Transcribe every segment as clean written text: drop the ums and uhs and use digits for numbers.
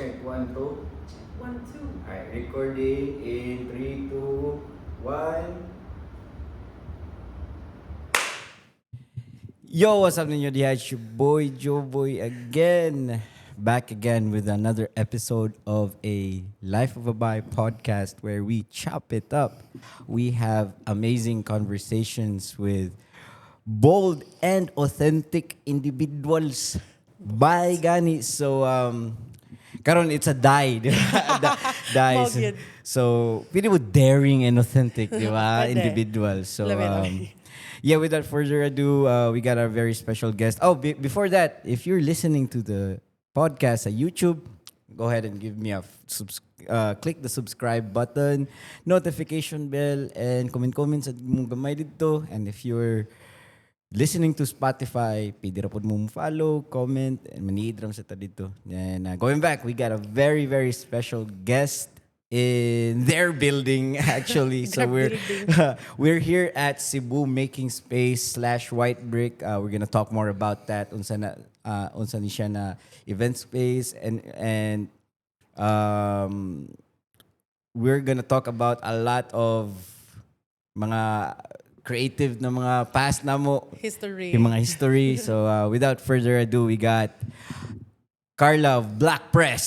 Check 1, 2. 1, 2. Alright, recording in 3, 2, 1. Yo, what's up ninyo? It's your boy Joe Boy again. Back again with another episode of a Life of a Bi podcast where we chop it up. We have amazing conversations with bold and authentic individuals. Bye, gani. So, karon it's a die, di ba? Die. So, Mogid. so pili mo daring and authentic, di ba? Pwede. Individual. So, Labi. yeah, without further ado, we got our very special guest. Oh, before that, if you're listening to the podcast at YouTube, go ahead and give me a click the subscribe button, notification bell, and comment sa mong gamay dito. And if you're listening to Spotify, pwede ra pod mo follow, comment, and mani-aid ram sa ta dito. And going back, we got a very, very special guest in their building actually. So Their we're here at Cebu Making Space / White Brick. We're gonna talk more about that. Unsa ni siya na event space and we're gonna talk about a lot of mga creative na mga past na mo. History. Yung mga history. So without further ado, we got Carla of Black Press.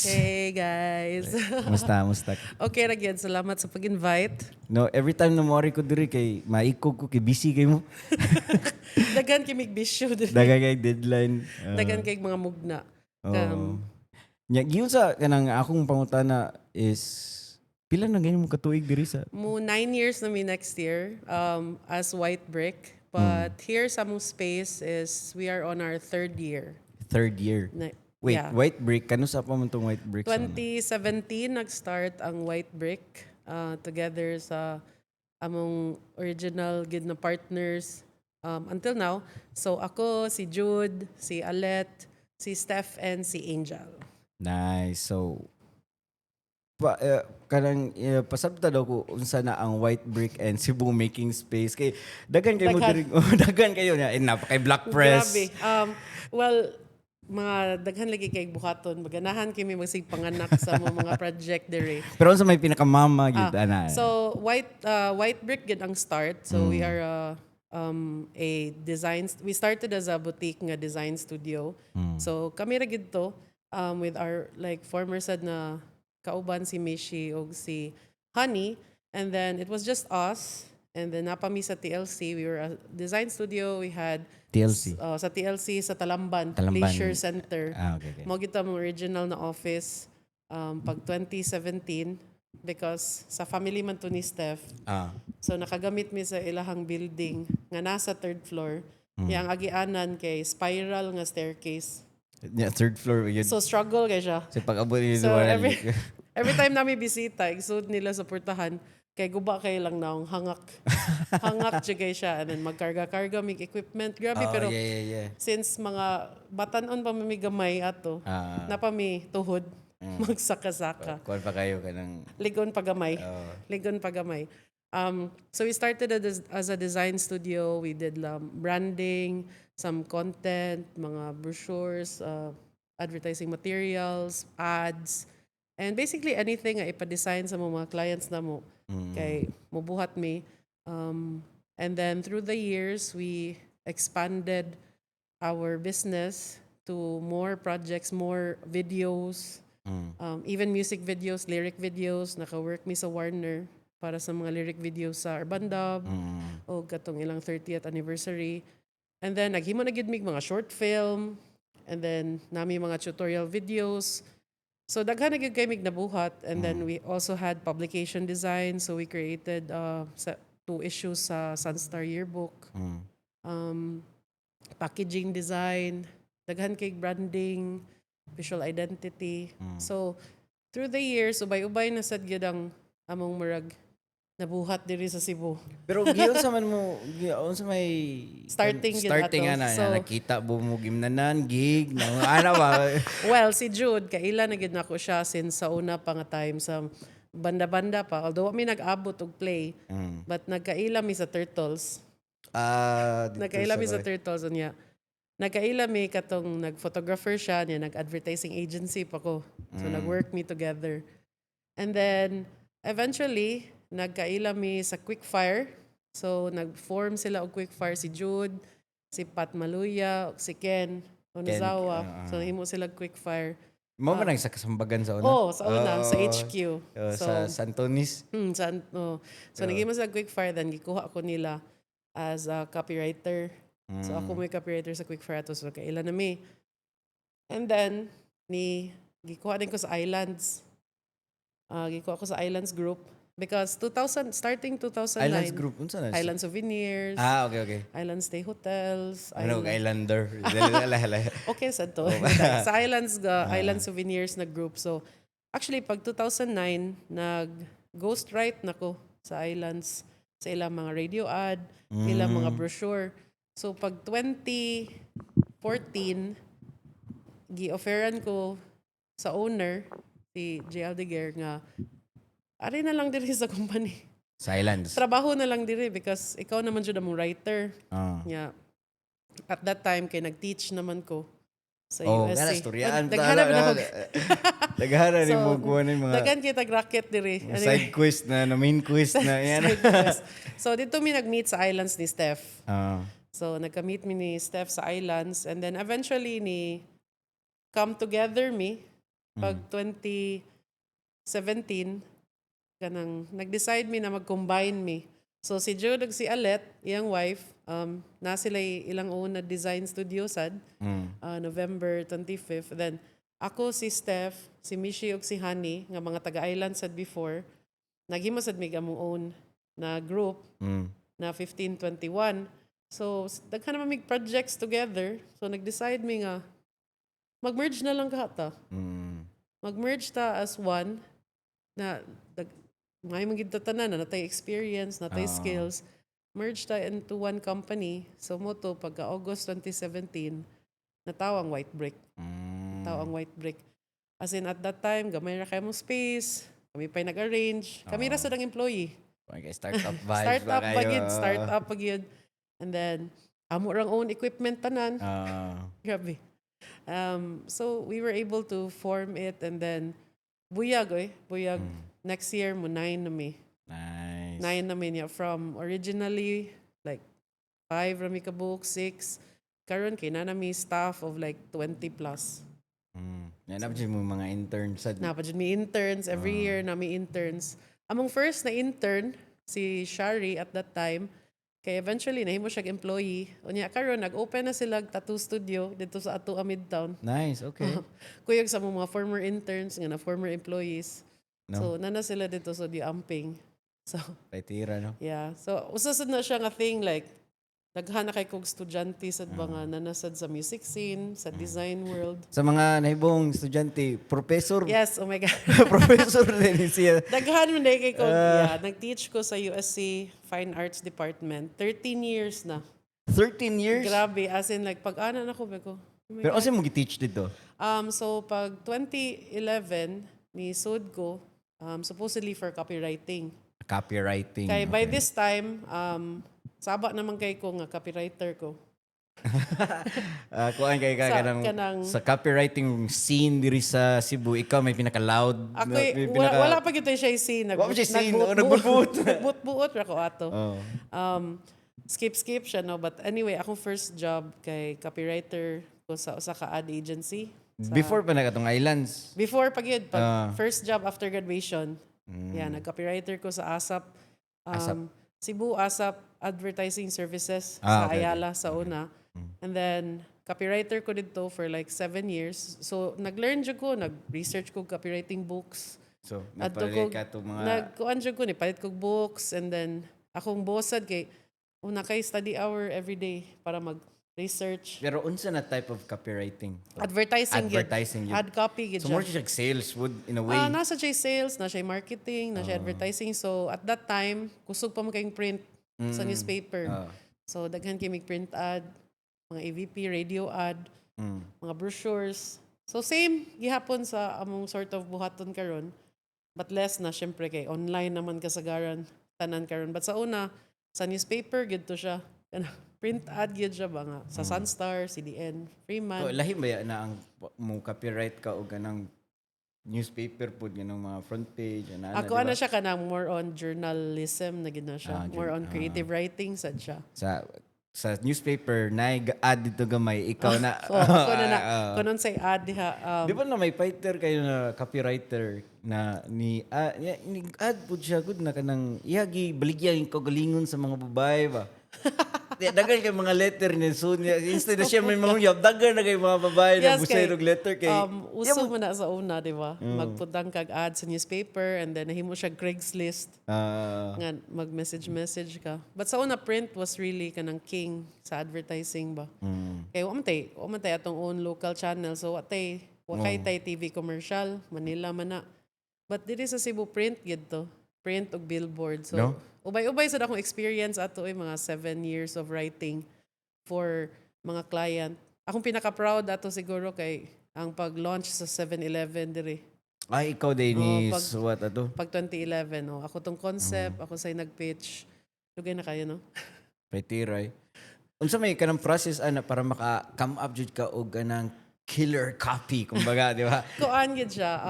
Hey guys. Musta? Okay ra gyud, salamat sa pag-invite. No, every time na mori ko diri kay maikog ko kay busy kay mo. Daghan kay mig bisyo diri. Daga kay deadline. Daghan kay mga mugna. Oh. Nya giun sa kanang akong pangutana is pila na ganyan mo katuig diri sa Mo 9 years na mi next year as White Brick. But here sa mong space is we are on our third year. third year. Wait, yeah. White Brick, kano sa pa man tong White Brick? 2017 nag-start ang White Brick together sa among original gid na partners until now. So ako, si Jude, si Alet, si Steph, and si Angel. Nice. So pasabta daw ko unsa na ang White Brick and Cebu Making Space kay daghan kayo mo diri daghan kayo na napakay Black Press. Grabe. Well, mga daghan lagi kay buhaton. Maganahan kami magsigpanganak sa mga project diri. Pero unsa may pinakamama gyud ana? So White Brick gid ang start. So we are a design. We started as a boutique nga design studio. So kami ra gid to with our like former said na kauban si Mishi o si Honey, and then it was just us, and then napami sa TLC. We were a design studio. We had TLC. sa TLC sa Talamban. Leisure Center. Okay. Mo kita mong original na office pag 2017 because sa family man to ni Steph. So nakagamit mi sa ilahang building nga nasa third floor. Yang agianan kay spiral nga staircase. Yeah, third floor yun. So struggle kay siya. So pag abot ni So every time namin bisita, igsud nila sa portahan, kay guba kay lang naong hangak. Hangak jud siya, and then magkarga-karga mig equipment. Grabe pero yeah. since mga batanon pa mi gamay ato, napami tuhod magsaka-saka. Kuan pa kayo kanang Ligon pagamay. Ligon pagamay. So we started as a design studio. We did branding, some content, mga brochures, advertising materials, ads, and basically anything nga ipa-design sa mga clients na mo. Kay mubuhat mi. And then through the years, we expanded our business to more projects, more videos, even music videos, lyric videos. Naka-work mi sa Warner para sa mga lyric videos sa Urban Dub o katong ilang 30th anniversary. And then naghimo na gid mig mga short film, and then nami mga tutorial videos. So daghan na gid kay mig nabuhat, and then we also had publication design, so we created 2 issues sa Sunstar Yearbook. Packaging design, daghan kay branding, visual identity. So through the years, ubay-ubay na sad gyud ang among murag nabuhat diri sa Cebu. Pero giyon sa man mo, giyon sa may Starting nga na, So, nakita mo gimnanan, gig, ano ba? well, si Jude, kaila na gid nako siya since sa una pa nga time sa banda-banda pa. Although mi nag-abot og play, but nagkaila mi sa Turtles. Dito Nagkaila mi sa sabay. Turtles niya. nagkaila mi katong nag-photographer siya, niya nag-advertising agency pa ko. So nag-work me together. And then eventually nagkaila mi sa Quickfire. So nag-form sila og Quickfire si Jude, si Pat Maluya, si Ken Onozawa. So nahimo sila Quickfire. Mo man ang sa kasambagan sa una? Oh, sa una, sa HQ. Sa Santonis? So naging sa Quickfire, then gikuha ko nila as a copywriter. So ako may copywriter sa Quickfire ato, so kaila na mi. And then, gikuha din ko sa Islands. Gikuha ko sa Islands Group. Because starting 2009, Islands Group, unsa na? Island Souvenirs, Okay. Island Stay Hotels, Ano, Islander. okay sa to. Sa Island Souvenirs na group. So, actually, pag 2009, nag-ghostwrite na ko sa Islands, sa ilang mga radio ad, ilang mga brochure. So, pag 2014, gi-offeran ko sa owner, si J. Aldeguer, nga, ari na lang diri sa company. Sa Islands? Trabaho na lang diri because ikaw naman dyan mong writer. Yeah. At that time, kay nag-teach naman ko sa USC. Storyan. Naghanap na ako. Naghanap ni mo kuha ng mga Dagan kita racket diri. side quest na main quest na yan. So, dito mi nag-meet sa Islands ni Steph. Ah. So, nagka-meet mi ni Steph sa Islands. And then, eventually, ni come together mi pag 2017, kanang nag-decide mi na mag-combine mi. So si Jude ug si Alet, iyang wife, na sila ilang una design studio sad, November 25th. Then ako, si Steph, si Mishi ug si Honey, nga mga taga-island sad before, naghimo sad mi among own na group na 1521. So daghan naman mig projects together. So nag-decide mi nga mag-merge na lang kahata. Mag-merge ta as one na may maging tatanan na natay experience, natay skills. Merge ta into one company. So mo to, pagka August 2017, natawang White Brick. Natawang White Brick. As in, at that time, gamay na kayo mong space. Kami pa'y nag-arrange. Kami ra sa ng employee. Okay, startup vibes Startup pag yun. And then, amo rang own equipment tanan. Grabe. So, we were able to form it and then, buyag. Next year mo 9 na mi. Nice. 9 na mi niya. From originally, like, 5 rami ka book, 6. Karon kay na mi staff of like 20 plus. Yan na mo mga interns. Napadyan mi interns. Every year na mi interns. Among first na intern, si Shari at that time, kay eventually nahimo siya employee. Unya karon nag-open na sila tattoo studio dito sa Atua Midtown. Nice, okay. Kuyog sa mga former interns nga na former employees. No. So nana sila dito sa di amping. So Paitira, no? Yeah. So usasad na siya nga thing like daghan na kay kog estudyante sad mga nanasad sa music scene, sa design world. Sa mga nahibong estudyante, professor. Yes, oh my God. Professor din siya. Daghan man kay kog nag-teach ko sa USC Fine Arts Department. 13 years na. 13 years? Grabe, as in like pag-ana na ko beko. Pero kasi mo gi-teach dito? So pag 2011 ni sud ko supposedly for copywriting. Copywriting. Kay by this time saba naman kay ko nga copywriter ko. Kuan kay ka sa copywriting scene diri sa Cebu, ikaw may pinaka-loud. Ako wala pa gyud siya scene. Wala siya scene, nagbubuot. Nagbuot ra ko ato. Skip siya no, but anyway, akong first job kay copywriter ko sa usa ka ad agency. Before pa na katong Islands. Before pag first job after graduation. Yeah, nag-copywriter ko sa ASAP. Cebu ASAP Advertising Services sa Ayala sa una. And then, copywriter ko dito for like 7 years. So, nag-learn dyan ko, nag-research ko copywriting books. So, nagpalit ka ito mga... Nag-kuan dyan ko, nipalit ko books. And then, akong bossad kay, una kay study hour every day para mag-research. Pero unsa na type of copywriting? Advertising. Ad copy. So, more siya sales would in a way? Nasa siya sales, nasa siya marketing, nasa siya advertising. So, at that time, kusog pa mo kayong print sa newspaper. So, daghan kayo print ad, mga EVP, radio ad, mga brochures. So, same gihapon sa among sort of buhaton karon, but less na syempre kay online naman kasagaran tanan karon. But sa una, sa newspaper gid to siya. print ad gyud siya ba nga sa Sunstar, CDN, Freeman. Lahi ba yan na ang mo copyright ka o ganang newspaper po ganang mga front page ana Ako ana siya kanang more on journalism na gid na siya. More on creative writing sad siya. sa newspaper na ad dito gamay ikaw na So, ako na kunon say ad diha. di ba na may fighter kayo na copywriter na ni ad po siya good na kanang iyagi baligyan yung kagalingon sa mga babae ba. Dagan kay mga letter ni Sonia. Instead na siya may mga uyab, dagan na kay mga babae na busay og letter kay uso mo na sa una, di ba? Magputang kag ad sa newspaper and then nahimo siya Craigslist. Nga mag-message ka. But sa una print was really kanang king sa advertising ba. Kay wa man tay atong own local channel so wa kay tay TV commercial, Manila man na. But diri sa Cebu print gid to. Print og billboard. So No? ubay-ubay sa akong experience ato mga 7 years of writing for mga client. Akong pinaka-proud ato siguro kay ang pag-launch sa 7-Eleven diri. ay ikaw din ni pag- what ato? Pag 2011, ako tong concept, ako say nag-pitch. Lugay na kayo, no? Pretty right. Unsa may kanang process ana para maka come up jud ka og kanang killer copy kumbaga, di ba? Kuan gid siya.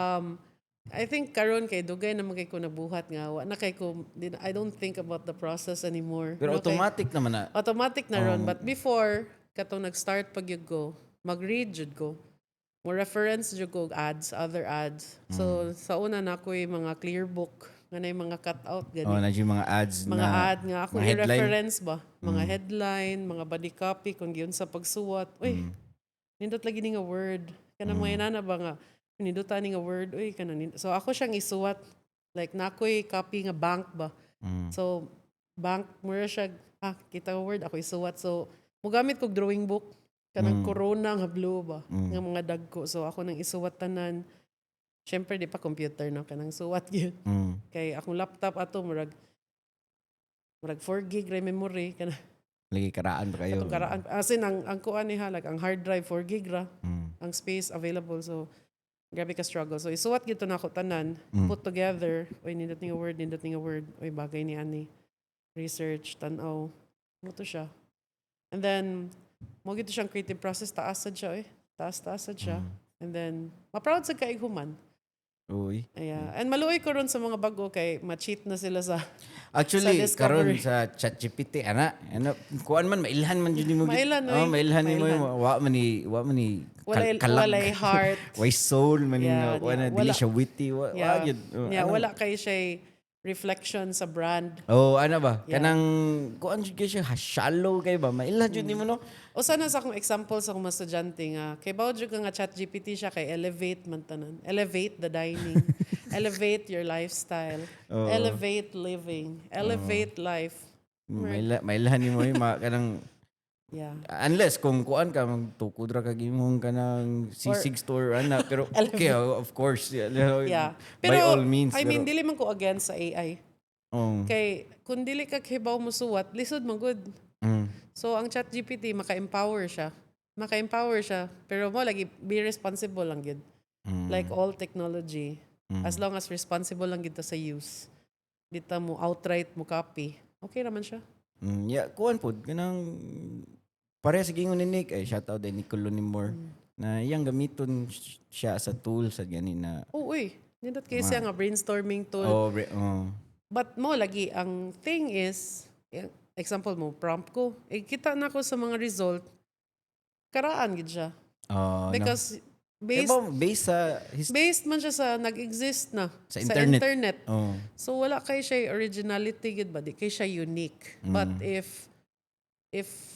I think karon kay dugay na magay ko nabuhat nga wa na kay ko I don't think about the process anymore. Pero No, kay- automatic naman na. automatic na ron. But before, katong nag-start pag yun ko, mag-read jud ko. Mo reference jud ko og ads, other ads. So, sa una na ako'y mga clear book, nga na yung mga cut-out, gani. Oh, na yung mga ads Mga na ad nga ako mga headline. i-reference ba? Mga headline, mga body copy, kung giyon sa pagsuwat. Uy, nindot lagi ni nga word. Kanang mga inana ba nga, nindot ni nga word. Uy, kanang so ako siyang isuwat. Like, na ako'y copy nga bank ba? So, bank, mura siya, kita nga word, ako isuwat. So, mugamit kog drawing book, kanang corona nga blue ba? Nga mga dagko. So, ako nang isuwat tanan. Siyempre, di pa computer na kanang suwat yun. Kay akong laptop ato, murag 4 gig ray memory. Kanang lagi karaan pa kayo. atong karaan. As in, ang kuan ni halag, ang hard drive 4 gig ra. Ang space available. So, grabe ka struggle. So, isuwat gito na ako tanan. Put together. Uy, nindot ni nga word. Uy, bagay ni ani. Research, tanaw. Mo to siya. And then, mo gito siyang creative process. Taasad siya eh. Taas-taasad siya. And then, ma-proud sa kaiguman. Uy. Yeah. And maluoy ko ron sa mga bago kay ma-cheat na sila sa Actually, sa karon discovery. sa ChatGPT ano kuan man mailhan man jud nimo. Mailhan, Oh, oy. mailhan nimo. Mailhan. Wa man ni walay heart. way soul man Yeah, nga wala yeah. dili Wala. siya witty. Wa gyud. Yeah, wala kay siya reflection sa brand. Oh, ano ba? Yeah. Kanang kuan jud kay siya shallow kay ba? Mailhan jud nimo no. O sana sa akong example sa akong mga estudyante nga, kay bawod jud ka nga ChatGPT siya kay elevate man tanan. Elevate the dining. Elevate your lifestyle. Elevate living. Elevate life. Mailhan nimo kanang Yeah. unless kung kuan ka magtukod ra kag imong kanang sisig store ana pero okay of course Yeah. by Pero all means I mean pero, dili man ko against sa AI. oh, Kay kung dili ka hibaw mo suwat, lisod man good. So ang ChatGPT maka-empower siya. Maka-empower siya, pero mo lagi be responsible lang gid. Like all technology, as long as responsible lang gid ta sa use. Dita mo outright mo copy. Okay naman siya. yeah kuan pod kanang pare sa gingon ni Nick shout out ni Nicolo Nimor na iyang gamiton siya sa tool sa gani na Uy. Nindot kay siya nga brainstorming tool. But mo lagi ang thing is example mo prompt ko. Kita na ko sa mga result karaan gid siya. Because based man siya sa nag-exist na Sa internet. internet. Oh. So wala kay siya originality gid ba di kay siya unique. But if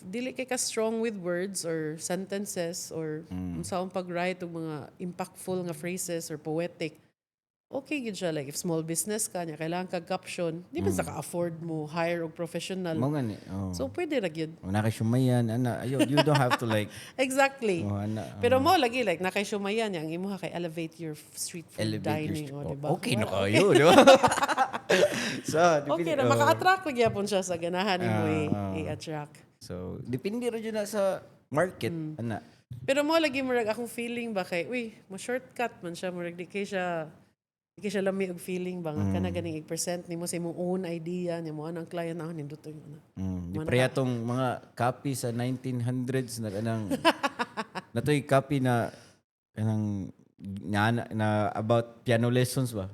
dili kay ka strong with words or sentences or sa pag-write og mga impactful nga phrases or poetic, okay gid siya. Like if small business ka nya kailangan kag caption, di ba sa ka-afford mo hire og professional. Mo gani. So pwede ra gyud. Wala kay sumayan ana you don't have to like Exactly. ana Pero mo lagi like nakay sumayan yang imo kay elevate your street food elevate your dining, street. o, diba? Okay na Wala. kayo, di ba? So, Okay na maka-attract ko gyapon siya sa ganahan nimo i-attract. So, depende rin yun na sa market. Ana. Pero mo lagi murag akong feeling ba kay uy, mo shortcut man siya murag di kay Hindi siya lami og feeling ba nga kana ganing i-present nimo sa imong own idea nimo anang client na nindot yung ano. Di pareha tong mga copy sa 1900s na kanang natoy copy na kanang na about piano lessons ba.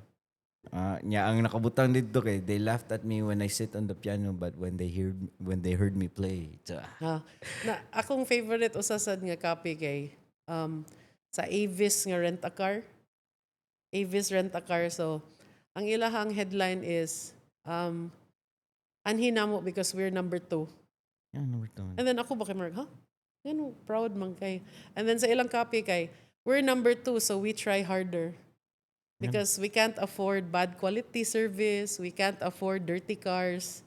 Nya ang nakabutang dito kay they laughed at me when I sit on the piano but when they heard me play. Ha. Na akong favorite usasad nga copy kay sa Avis nga rent a car. Avis rent a car. So ang ilahang headline is anhi namo because we're number 2. Yeah, number 2. And then ako ba kay Mark, Yan, proud man kay. And then sa ilang copy kay, we're number 2 so we try harder. Because we can't afford bad quality service, we can't afford dirty cars,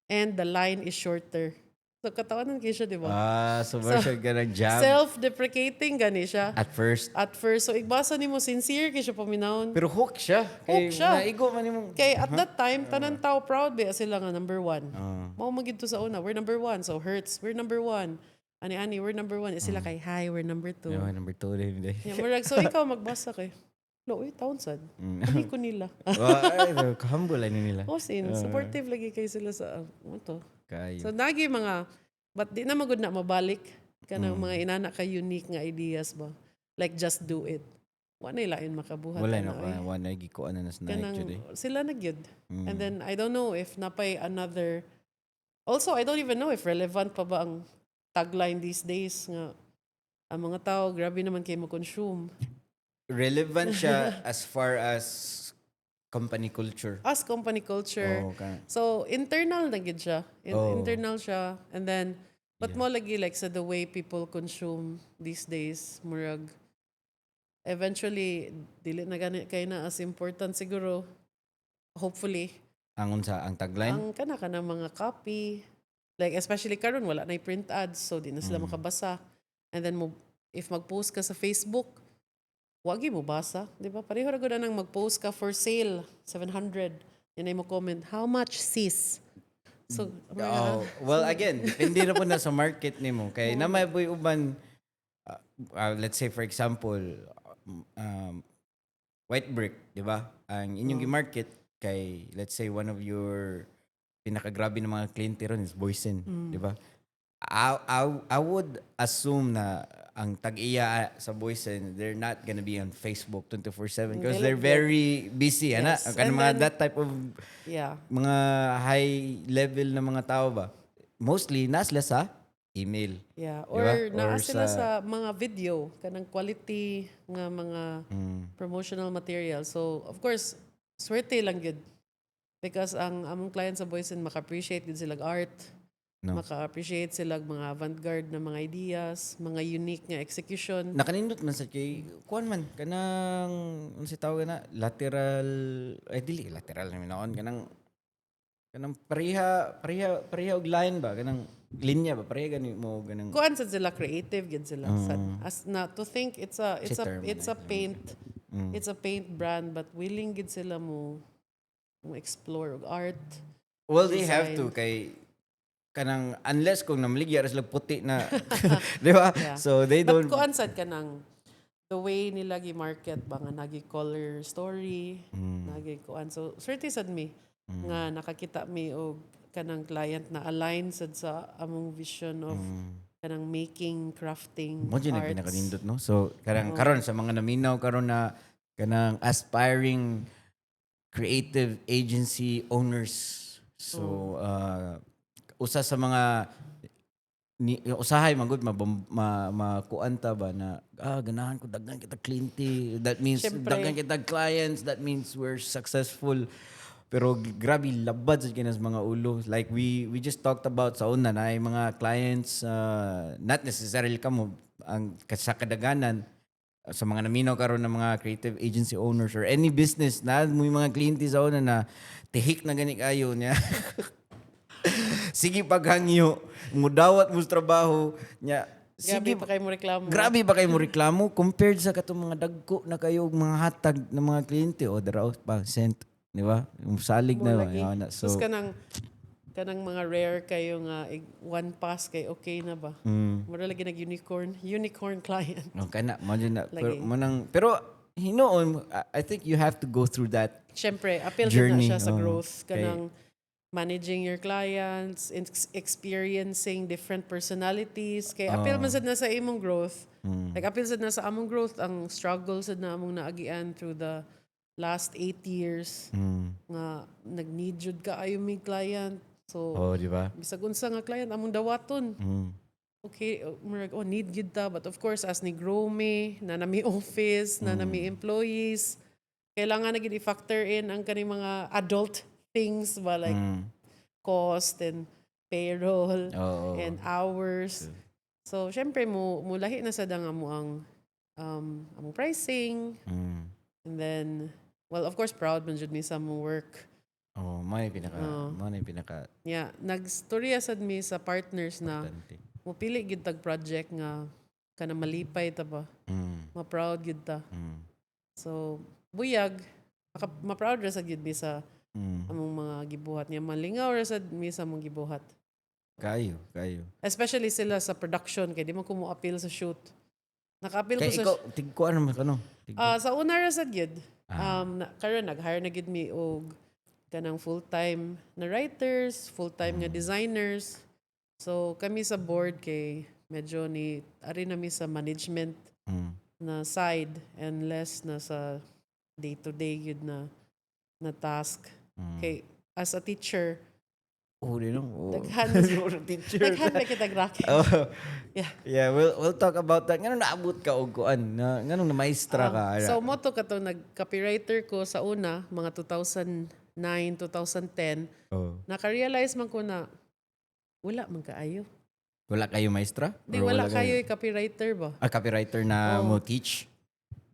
and the line is shorter. So katawanan kayo siya, di ba? So version ka ng jab. Self-deprecating gani siya. At first. So igbasa nimo sincere kayo siya paminahon. Pero hook siya. Hook siya. Naigo man nimo. Kay at that time, tanan tao proud ba sila nga number 1. Mao magid to sa una, we're number 1. So Hertz, we're number 1. Ani, we're number 1. Sila kay, hi, we're number 2. Yeah, number 2 din. So ikaw magbasa kay, Townsend. Hindi ko nila. Kahambol lang nila. Supportive lagi kayo sila sa, to. Kayo. So nagi mga, but di na magud na mabalik kanang mga inana ka unique nga ideas ba. Like just do it. Wala lain makabuhat. Wala na wala gikuan na sa night. Sila nagyud. And then I don't know if napay another. Also, I don't even know if relevant pa ba ang tagline these days nga ang mga tao grabe naman kay mo consume. Relevant siya as far as company culture. As company culture. Okay. So, internal na gid siya. Internal siya. And then, but mo lagi like sa the way people consume these days, murag, eventually, dili na gani kay na as important siguro. Hopefully. Ang tagline? Ang kana mga copy. Like, especially karon wala na print ads, so di na sila makabasa. And then, if mag-post ka sa Facebook, wagi mo basa, di ba? Pareho ra gud nang mag-post ka for sale, 700. Yan ay mo comment, how much sis? So, well again, depende na po na sa market nimo. Kay na may boy uban let's say for example, white brick, di ba? Ang inyong market kay let's say one of your pinakagrabe ng mga kliyente ron is Boysen, di ba? I would assume na ang tag-iya sa Boysen, they're not gonna be on Facebook 24/7 because they're very busy. Yes. Ano mga that type of mga high level na mga tao ba? Mostly nasla sa email. Yeah, or diba? Naa sila sa mga video kanang quality nga mga promotional material. So, of course, swerte lang gud. Because ang among clients sa Boysen maka-appreciate gud sila art. Maka-appreciate sila mga avant-garde na mga ideas, mga unique nga execution. Nakanindot man sa kay kuan man kanang ano si tawag na lateral dili lateral namin naon kanang pareha og line ba kanang linya ba pareha gani mo ganang kuan sad sila creative gid sila as na to think it's a paint it's a paint brand but willing gid sila mo explore og art. Well, they have to kay kanang unless kung namaligya ra sila puti na di ba? Yeah. So they don't but kuan sad kanang the way nila gi-market ba nga nagi color story nagi kuan so swerte sad mi nga nakakita mi og kanang client na align sad sa among vision of kanang making crafting mo arts. Mo pinakanindot no. So karon sa mga naminaw karon na kanang aspiring creative agency owners. So usa sa mga usahay magud makuanta ba na ganahan ko daghan kita kliyente, that means daghan kita clients, that means we're successful. Pero grabe labad sa kinas mga ulo, like we just talked about sa una na ay mga clients not necessarily kamo ang sa kadaganan sa mga naminaw karon ng mga creative agency owners or any business na may mga kliyente sa una na tihik na gani kayo niya. Sige paghangyo, mudawat mo trabaho niya. Sige pa kay mo reklamo. Grabe ba kay mo reklamo compared sa katong mga dagko na kayo mga hatag ng mga kliyente o daraw pa sent, di ba? Yung salig na ba. So kanang mga rare kayo nga one pass kay okay na ba? Mura lagi nag unicorn client. Okay na, imagine na. Pero hinoon, I think you have to go through that Siyempre, appeal din na journey. siya sa Oh, growth. okay. Kanang managing your clients, experiencing different personalities. Kaya appeal man sad na sa imong growth. Like appeal sad na sa among growth, ang struggle sad na among naagian through the last 8 years. Nga nag-need jud ka ayo mi client. So, Oh, di ba? bisag unsa nga client among dawaton. Okay, murag, need gid ta. But of course, as ni grow me, na nami office, na nami employees, kailangan na gid i-factor in ang kaning mga adult things ba, like cost and payroll Oo. and hours. So, syempre mulahi na sad ang among among pricing. And then, well, of course, proud man jud mi sa among work. Oh, mo na pinaka Yeah, nagstorya sad mi sa partners na importante. mupili gid tag project nga kana malipay ta ba. Ma-proud gid ta. So, buyag ma-proud ra sad gid mi sa among mga gibuhat niya. Malingaw ra sad mi sa among gibuhat. Kayo. Especially sila sa production kay di man ko mo appeal sa shoot. Naka-appeal ko Kaya sa ikaw, tigkuan naman ka, no? sa una ra sad gid. Karon nag-hire na gid mi og kanang full-time na writers, full-time nga designers. So kami sa board kay medyo ni ari na mi sa management na side and less na sa day-to-day yun na task. Kay as a teacher, Oh, di no. Oh. daghan Teacher. daghan na kita racket. Oh. Yeah. Yeah, we'll talk about that. Ngano naabot ka og kuan? Ngano na maestra ka? So moto ka to nag-copywriter ko sa una mga 2009, 2010. Oh. Naka-realize man ko na wala man kaayo. Wala kayo maestra? Di Or wala kayo copywriter ba? Copywriter na mo teach?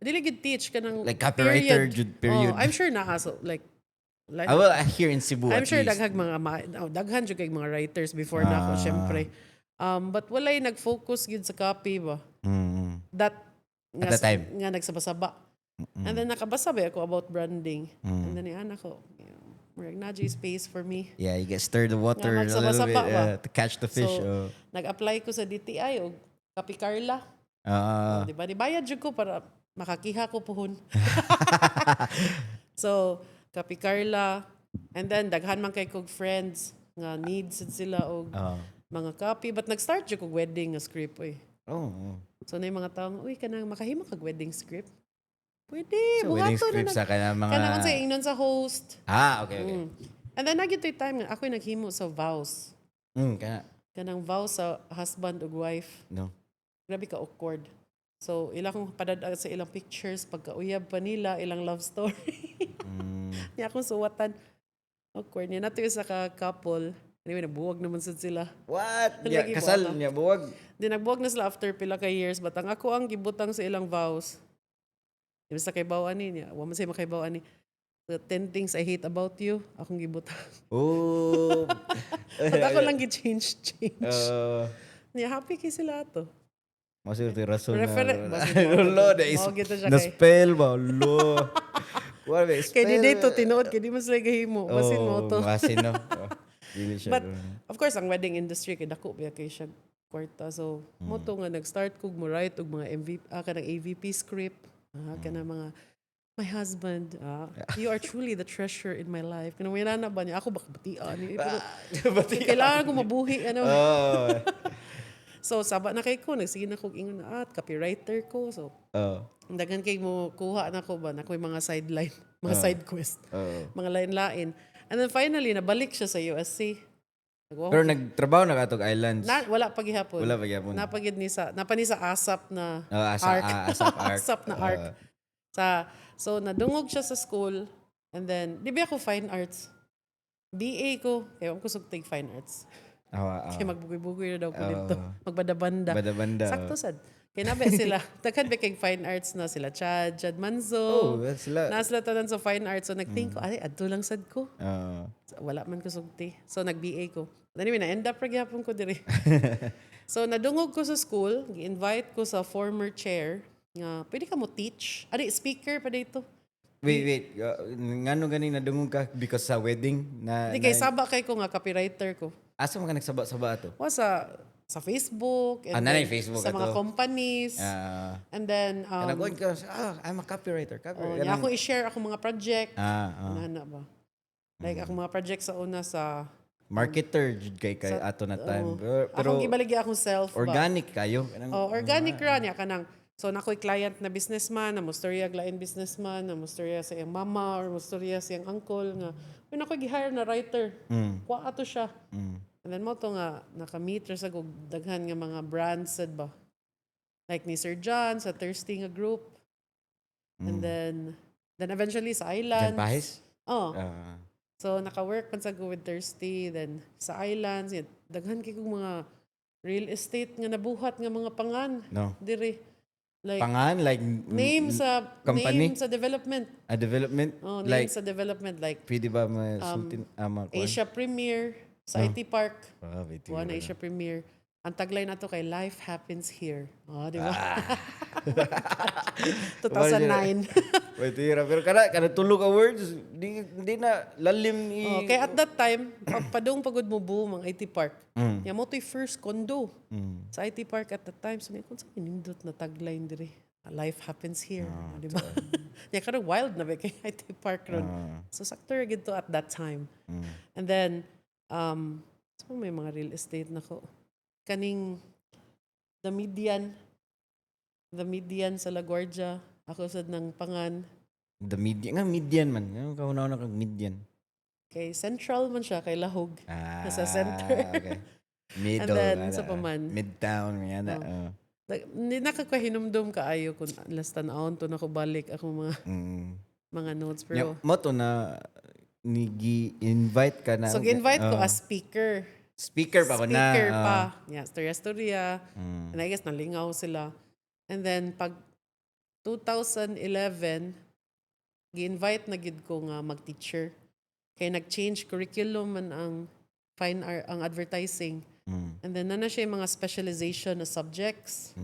Dili gid teach ka ng Like copywriter, period. Oh, I'm sure na so like Well, here in Cebu I'm at sure least. daghan jud kay mga writers before na ako syempre. But walay nag-focus gid sa copy ba. That At the time. nga nagsabasaba. And then nakabasa ba ako about branding. And then ni anak ko, murag na space for me. Yeah, you get stir the water a Nga little magsaba-saba bit ba? to catch the fish. So, nag-apply ko sa DTI og Kapi Carla. Di ba? Dibayad jud ko para makakiha ko puhon. So, Kapi Carla. And then, daghan man kay kog friends nga needs sila og mga copy. But nag-start jud kog wedding nga script. Oh. So, na yung mga taong, kanang makahimo kag wedding script? Pwede. So, wedding script sa kanang mga... Kanang sa ingnon sa host. Okay. And then, nagito'y time nga, ako'y naghimo sa vows. Kanang vows sa husband ug wife. No. Grabe ka awkward. So, ilang kong padada sa ilang pictures, pagkauyab pa nila, ilang love story. Niya akong suwatan. Awkward. Niya nato yung sa couple. Anyway, nabuwag naman sad sila. What? Lagi Kasal buwag. niya, buwag. Di nagbuwag na sila after pila ka years. But ang ako ang gibutang sa ilang vows. Di ba sa kay bawaan niya? Wa man say makay bawaan ni. The 10 things I hate about you, akong gibutang. Oh. But ako lang gi-change. Niya, happy kay sila ato. Masih ti rason Referent. Lo, na is Mao gito siya na kay. spell ba? Lo. What ba? Kay di dito tinuod kay di mas lay gahimo. Basin mo to. Masin no. Dili siya. But of course ang wedding industry kay dako biya kay siya kwarta. So mo to nga nag-start kog mo write og mga MVP kanang AVP script. Kanang mga my husband, you are truly the treasure in my life. Kanang wala na ba niya ako baka batian. Kailangan ko mabuhi ano. So, saba na kay ko, nagsige na kong ingon na copywriter ko. So, daghan kay mo kuha na ko ba, na ko yung mga sideline, mga side quest, mga lain-lain. And then finally, nabalik siya sa USC. Pero nagtrabaho na katog islands. Wala pa gihapon. Wala pa gihapon. Napagid ni sa ASAP na ASAP arc. ASAP na arc. So, nadungog siya sa school. And then, di ba ako fine arts? BA ko, kaya ko sugtig fine arts. Kaya magbugoy-bugoy na daw ko dito. Magbada-banda. Bada-banda. Sakto sad. Kaya nabe sila. Taghan ba kay fine arts na sila Chad Manzo. Sila. Nasila tanan sa fine arts. So nag-think ko, adto lang sad ko. So, wala man ko sugti. So nag-BA ko. Anyway, na-end up ragyapon ko diri. So nadungog ko sa school. Gi-invite ko sa former chair. Nga, pwede ka mo teach. Speaker pa dito. Wait. Ngano ganing nadungog ka because sa wedding na... Hindi kay saba kay ko nga, copywriter ko. Asa mo ka nagsaba-saba ato? Sa sa Facebook and nanay then Facebook sa mga ato. companies. And then Kanang ka, I'm a copywriter. niya ako i-share ako mga project. Ah. Ana ba? Like ako mga project sa una sa Marketer jud kay ato na time. Pero akong gibaligi akong self ba. organic kayo. Organic ra niya kanang so nakoy client na businessman, na mustorya lain businessman, na mustorya sa iyang mama or mustorya sa iyang uncle nga. Uy nakoy gi-hire na writer. Kuha ato siya. And then mo to nga naka-meet ra sa kog daghan nga mga brands sad ba. Like ni Sir John sa Thirsty nga group. And then eventually sa Jan Islands. Pahis? Oh. So naka-work man sa go with Thirsty, then sa Islands, daghan kay kong mga real estate nga nabuhat nga mga pangan. No. Diri. Like Pangan like name sa company? name sa development. A development Name like sa development like pwede ba masultin Asia Premier sa IT Park. wait. Kuha na Asia Premier. Ang tagline nato kay Life Happens Here. Oh, di ba? 2009. Wait, pero kada tulog ka words, di na lalim ni Kaya at that time, padung pagod mo boom ang IT Park. Yan mo to'y first condo sa IT Park at that time. So may kung sa pinindot na tagline diri. Life happens here. Di ba? Yan karong wild na ba kay IT Park ron. So sakto ra gid to at that time. And then, so may mga real estate na ko. Kaning The Median sa LaGuardia. Ako sad ng pangan. the median man. Kaunaw na kag median. Kay Central man siya, kay Lahog. Sa center. Okay. Middle. And then, sa paman. Midtown. Yan na. Hindi nakakahinumdum kaayo kung last tanawon to na ko balik ako mga notes. Pero, Mo to na nigi-invite ka na. so, gi-invite ko as speaker. Speaker pa ko na. Speaker pa. Yeah, storya. And I guess nalingaw sila. And then, pag 2011, gi-invite na gid ko nga mag-teacher. Kaya nag-change curriculum man ang fine art, ang advertising. And then, na siya yung mga specialization na subjects.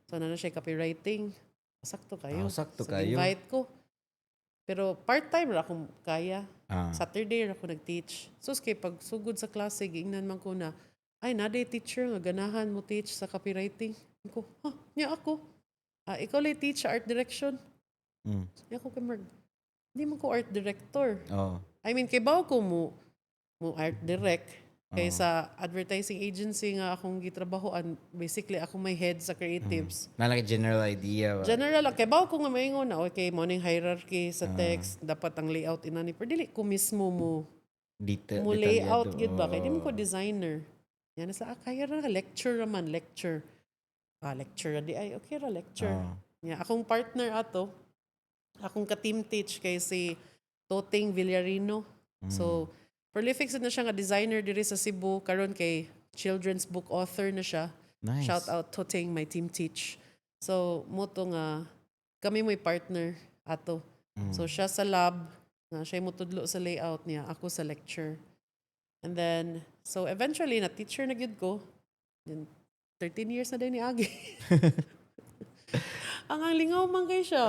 So, na siya copywriting. Sakto kayo. Sakto so, kayo. invite ko. Pero part-time ra akong kaya. Saturday ra ako nag-teach. So, kay pag sugod sa klase, giingnan man ko na, ay, naday teacher nga ganahan mo teach sa copywriting. Ako, niya ako. Ikaw lay teach sa art direction. Niya ako kay Marg. Hindi mo ko art director. I mean, kay bawo ko mo art direct. Kaya sa advertising agency nga akong gitrabahoan, basically ako may head sa creatives. Nalaki general idea. General lang. Kaya bawo ko nga maingon na, okay, morning hierarchy sa text, dapat ang layout inani. Pero dili ko mismo mo layout gid ba? Kaya di mo ko designer. Yan sa kaya ra lecture raman, lecture. Lecture di ay okay ra lecture. Akong partner ato, akong ka-team teach kay si Toting Villarino. So, prolific na siya nga designer diri sa Cebu. Karon kay children's book author na siya. Nice. Shout out Toting, my team teach. So, mo to nga, kami mo'y partner ato. So, siya sa lab, siya mo tudlo sa layout niya, ako sa lecture. And then, so eventually, na-teacher na gyud ko. Then, 13 years na din ni Agi. ang lingaw man kay siya.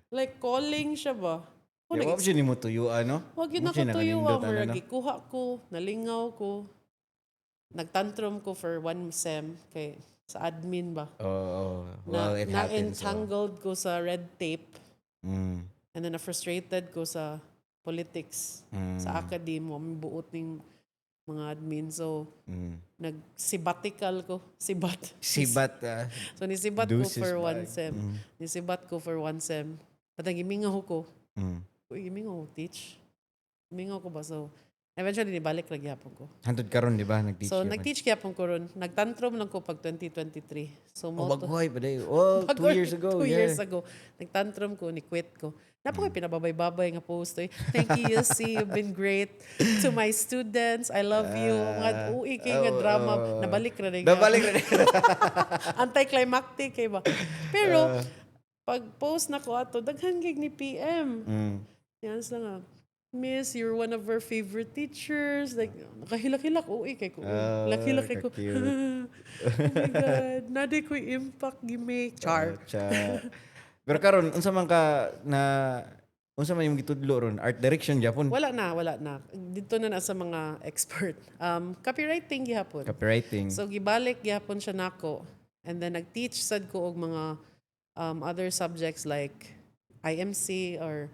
Like, calling siya ba? Wag siya ni mo tuyo, ano? Wag yun nakatuyo. Maragi, kuha ko, nalingaw ko. Nagtantrum ko for one sem kay sa admin ba? Well, it happens. Na-entangled ko sa red tape. And then na-frustrated ko sa politics. Sa academe, may buot ng mga admin. So, nag-sabbatical ko. Sibat. So, nisibat ko for one sem. Nisibat ko for one sem. Patang gimingaw ko. Gimingaw ko teach. Gimingaw ko ba? So, eventually, nibalik na gyapon ko. Hantod karon di ba? Nag-teach So, nag-teach gyapon ko ron. Nagtantrum lang ko pag 2023. So, baghoy pa day. 2 years ago. 2 years ago. Nagtantrum ko, ni-quit ko. Napakoy pinababay-babay nga post. Thank you, Yussi. You've been great to my students. I love you. Mga ui kay nga drama. Nabalik na rin. Anticlimactic kay ba? Pero, pag post na ko ato, daghan gig ni PM. Yan sila nga. Miss, you're one of our favorite teachers. Like, nakahilak-hilak. Uy, kay ko. Hilak-hilak kay ko. Oh my God. Naday ko impact gimake. Char. Pero karon unsa man ka na Unsa man yung gitudlo ron? Art direction gyapon. Wala na. Dito na sa mga expert. Copywriting gihapon. Copywriting. So gibalik gihapon siya nako. And then nag-teach sad ko og mga other subjects like IMC or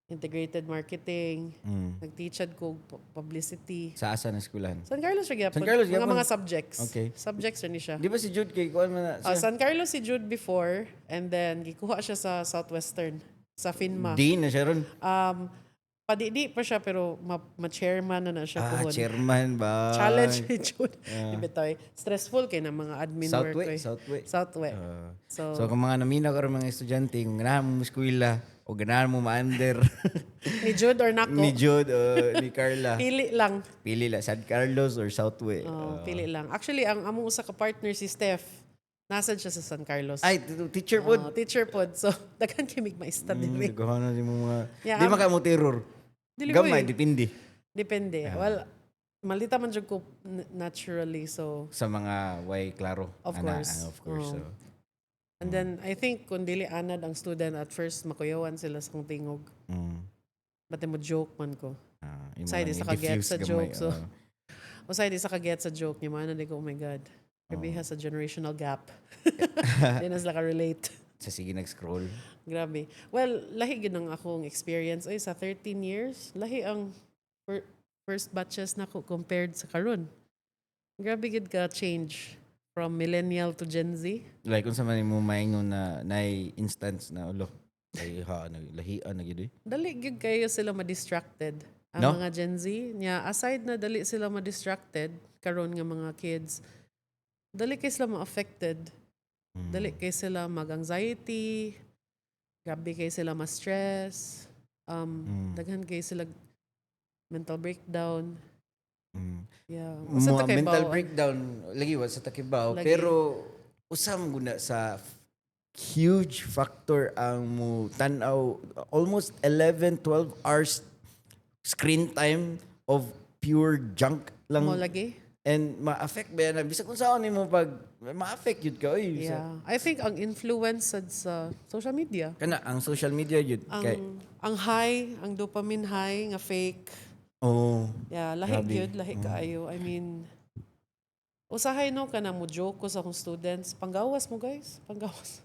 integrated marketing. Nag-teach sad ko og publicity. Sa asa na eskwelahan? San Carlos siya gihapon. San Carlos Mga gihapon? mga subjects. Okay. Subjects rin siya. Di ba si Jude kay kuan man na siya? San Carlos si Jude before and then gikuha siya sa Southwestern sa FINMA. Dean na siya ron. Padidi pa siya pero ma-chairman na siya kuhon. Chairman ba? Challenge ni Jude. Ibitoy. Stressful kay na mga admin work. Southway. So kung mga naminaw ka rin mga estudyante, kung ganahan mo eskwela o ganahan mo ma-under ni Jude or nako. ni Jude o ni Carla. Pili lang. Pili lang. San Carlos or Southway. Pili lang. Actually, ang among usa ka partner si Steph, nasad siya sa San Carlos. Ay, teacher po. Teacher pod. So, daghan kimig maista din. Nagawa na din mo mga... Yeah, di maka mo terror. Dili Gamay, ko depende. Depende. Well, malita man jud ko naturally. So, Sa mga way klaro. Of Ana, course. of course. So. and then, I think, kung dili anad ang student at first, makuyawan sila sa kong tingog. Bate mo joke man ko. Usay di sa kaget sa joke. So, usay di sa kaget sa joke. Yung mga ko, oh my God. Grabe ha sa generational gap. Di na sila ka-relate. Sa sige nag-scroll. Grabe. Well, lahi gid ang akong experience. Ay, sa 13 years, lahi ang first batches na ko compared sa karon. Grabe gid ka change from millennial to Gen Z. Like, kung sa man mo maingon na instance na, ulo, lahian na gid. Dali gid kayo sila ma-distracted. Ang No? mga Gen Z, niya, aside na dali sila ma-distracted, karon nga mga kids, dali kayo sila ma-affected. Dali kayo sila mag-anxiety, grabe kayo sila ma-stress, daghan kayo sila mental breakdown. Yeah. Usa ta kay Mental bawo. breakdown, lagi wa sa takibaw. Lagi. Pero, usam guna sa huge factor ang mo tanaw almost 11, 12 hours screen time of pure junk lang. Mo lagi? And ma-affect ba yan? Bisa kung saan mo pag ma-affect yun ka. Oy, Yeah. I think ang influence sa social media. Kana, ang social media yun. Ang high, ang dopamine high nga fake. Oh. Yeah, lahi Grabe. gyud, lahi kaayo. I mean, usahay no ka na mo joke ko sa akong students. Panggawas mo guys, panggawas.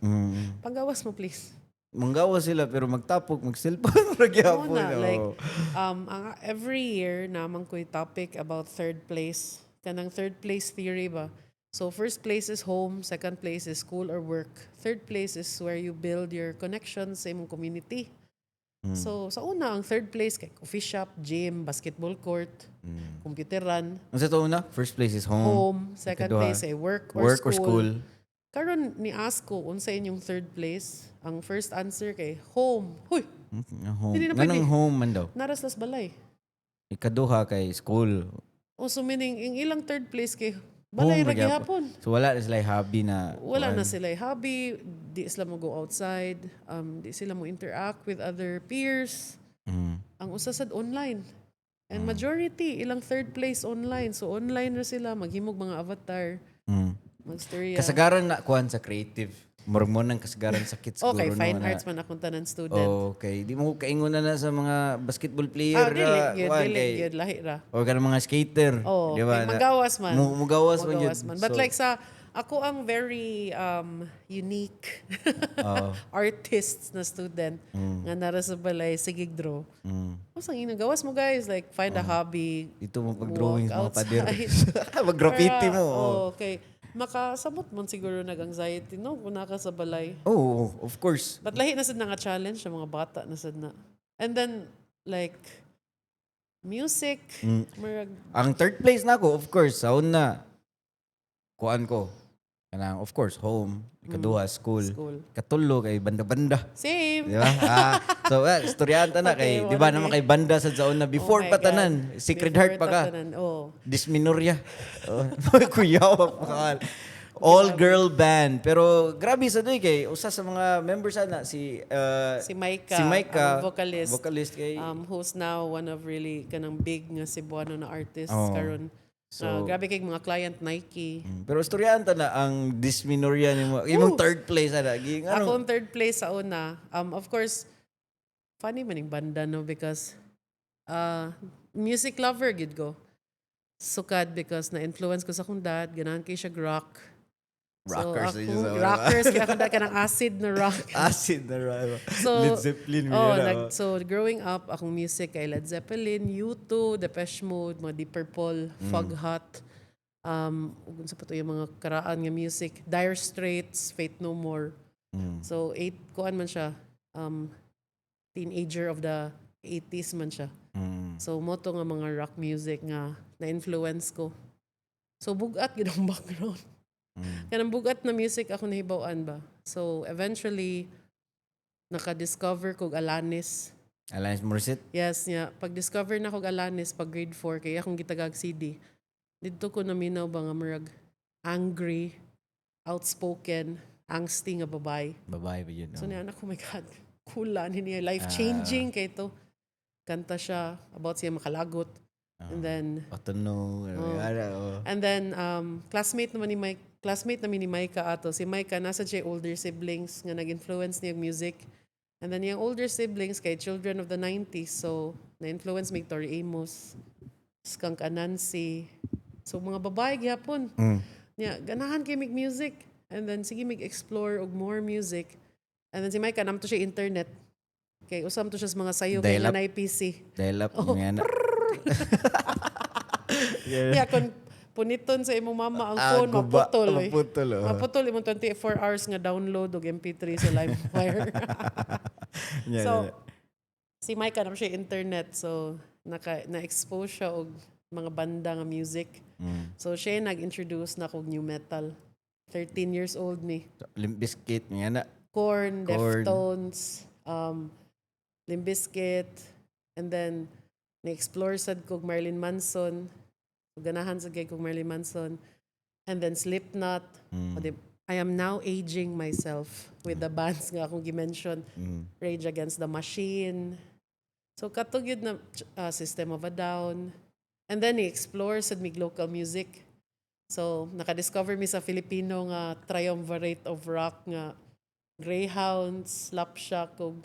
Panggawas mo please. Manggawa sila pero magtapok, mag-cellphone. Magyapon. Muna, like, every year naman ko'y topic about third place. Kanang third place theory ba? So first place is home, second place is school or work. Third place is where you build your connections sa imong community. So sa una, ang third place kay coffee shop, gym, basketball court, computeran, Ang sa to una, first place is home. home, second Ikaduha, place ay work Work or school. Karon ni ask ko unsa inyong third place? Ang first answer kay home. Huy, Home. Hindi na Ganang pwede. home man daw. naras las balay. Ikaduha kay school. O so meaning, yung ilang third place kay balay Home, ra magyapon. gihapon. So wala na sila hobby na. Wala na sila hobby, di sila mo go outside, di sila mo interact with other peers. Ang usa sad online. And majority, ilang third place online. So online na sila, maghimog mga avatar, magstorya. Kasagaran na kuhan sa creative. Murag mo ng kasagaran sa kids Okay, siguro, fine no, arts man akong tanan student. Okay. Di mo kaingon na sa mga basketball player. Dili gyud lahi ra. O ka mga skater. Oh, di ba? magawas man. Mugawas man yun. Magawas man. But So, like sa ako ang very unique artists na student nga nara sa balay sigig draw. Usang inagawas mo guys like find a hobby. ito mo pag-drawing sa mga walk pader. outside. Mag-graffiti mo. Okay. Makasabot mo siguro nag-anxiety no kung naka sa balay. Oh, of course. But lahi na sad na nga challenge sa mga bata na sad na. And then like music, marag Ang third place na ako, of course, sa una, kuan ko. Kanang, of course, home. Ikaduha, school. Katulo, kay banda-banda. same. Di ba? So, istoryahan ta na kay, Okay, di ba wala naman na kay banda sa una. Before Oh my patanan, God. Secret Before Heart pa ka. tatanan, oh. Dysmenorrhea. Kuyawa pa ka. All-girl band. Pero grabe sa doy kay, usa sa mga members na si Si Maika, ang vocalist. Vocalist kay, Who's now one of really kanang big nga Cebuano na artists Oh. karon. So- Grabe kay mga client Nike. pero istoryahan ta na ang dysmenorrhea nimo. Imong third place ana. Ako ang third place sa una. Of course, funny maning banda no because music lover gid ko. Sukad because na-influence ko sa akong dad, ganahan kay siya rock. Rockers. So ako, rockers, kaya akong dad ka ng acid na rock. Acid na rock. So, Led Zeppelin. so growing up, akong music kay Led Zeppelin, U2, Depeche Mode, mga Deep Purple, Fog Hot, ug sa pa to yung mga karaan nga music, Dire Straits, Faith No More. So, kuan man siya, teenager of the 80s man siya. So, mo to nga mga rock music nga na-influence ko. So, bugat gid ang background. Kanang bugat na music ako nahibaw-an ba. So, eventually, naka-discover kog Alanis. Alanis Morissette? Yes, niya. Pag-discover na kog Alanis, pag grade 4, kaya akong gitagag CD. Dito ko naminaw ba nga marag angry, outspoken, angsty nga babay. Babae ba yun? So, niya, anak ko, my God, cool lang. Niya, life-changing kay to. Kanta siya about siya makalagot. And then, and then, classmate naman ni Micah ato. Si Micah, nasa siya older siblings nga nag-influence niya music. And then, yung older siblings kay children of the 90s. So, na-influence may Tori Amos, Skunk Anansi. So, mga babae gyapon. Niya, ganahan kay mig music. And then, sige mag-explore og more music. And then, si Micah, namto siya internet. Kay usam to siya sa mga sayo kay Dial-up. lanay PC. Dial-up. Nga na. Yeah, kung puniton sa imong mama ang phone, maputol. Maputol. Maputol imong 24 hours nga download og MP3 sa LimeWire. So, si Micah naman siya internet. So, na-expose siya og mga banda nga music. So, siya yung nag-introduce na kog new metal. 13 years old ni. Limp Bizkit. Nga na. Korn, Deftones, Limp Bizkit, and then na-explore sad kog Marilyn Manson. Ganahan sa kay kog Marilyn Manson. And then Slipknot. I am now aging myself with the bands nga akong gimension. Rage Against the Machine. So katog yun na System of a Down. And then i-explore sad mig local music. So naka-discover mi sa Filipino nga triumvirate of rock nga Greyhounds, Slapshot, ug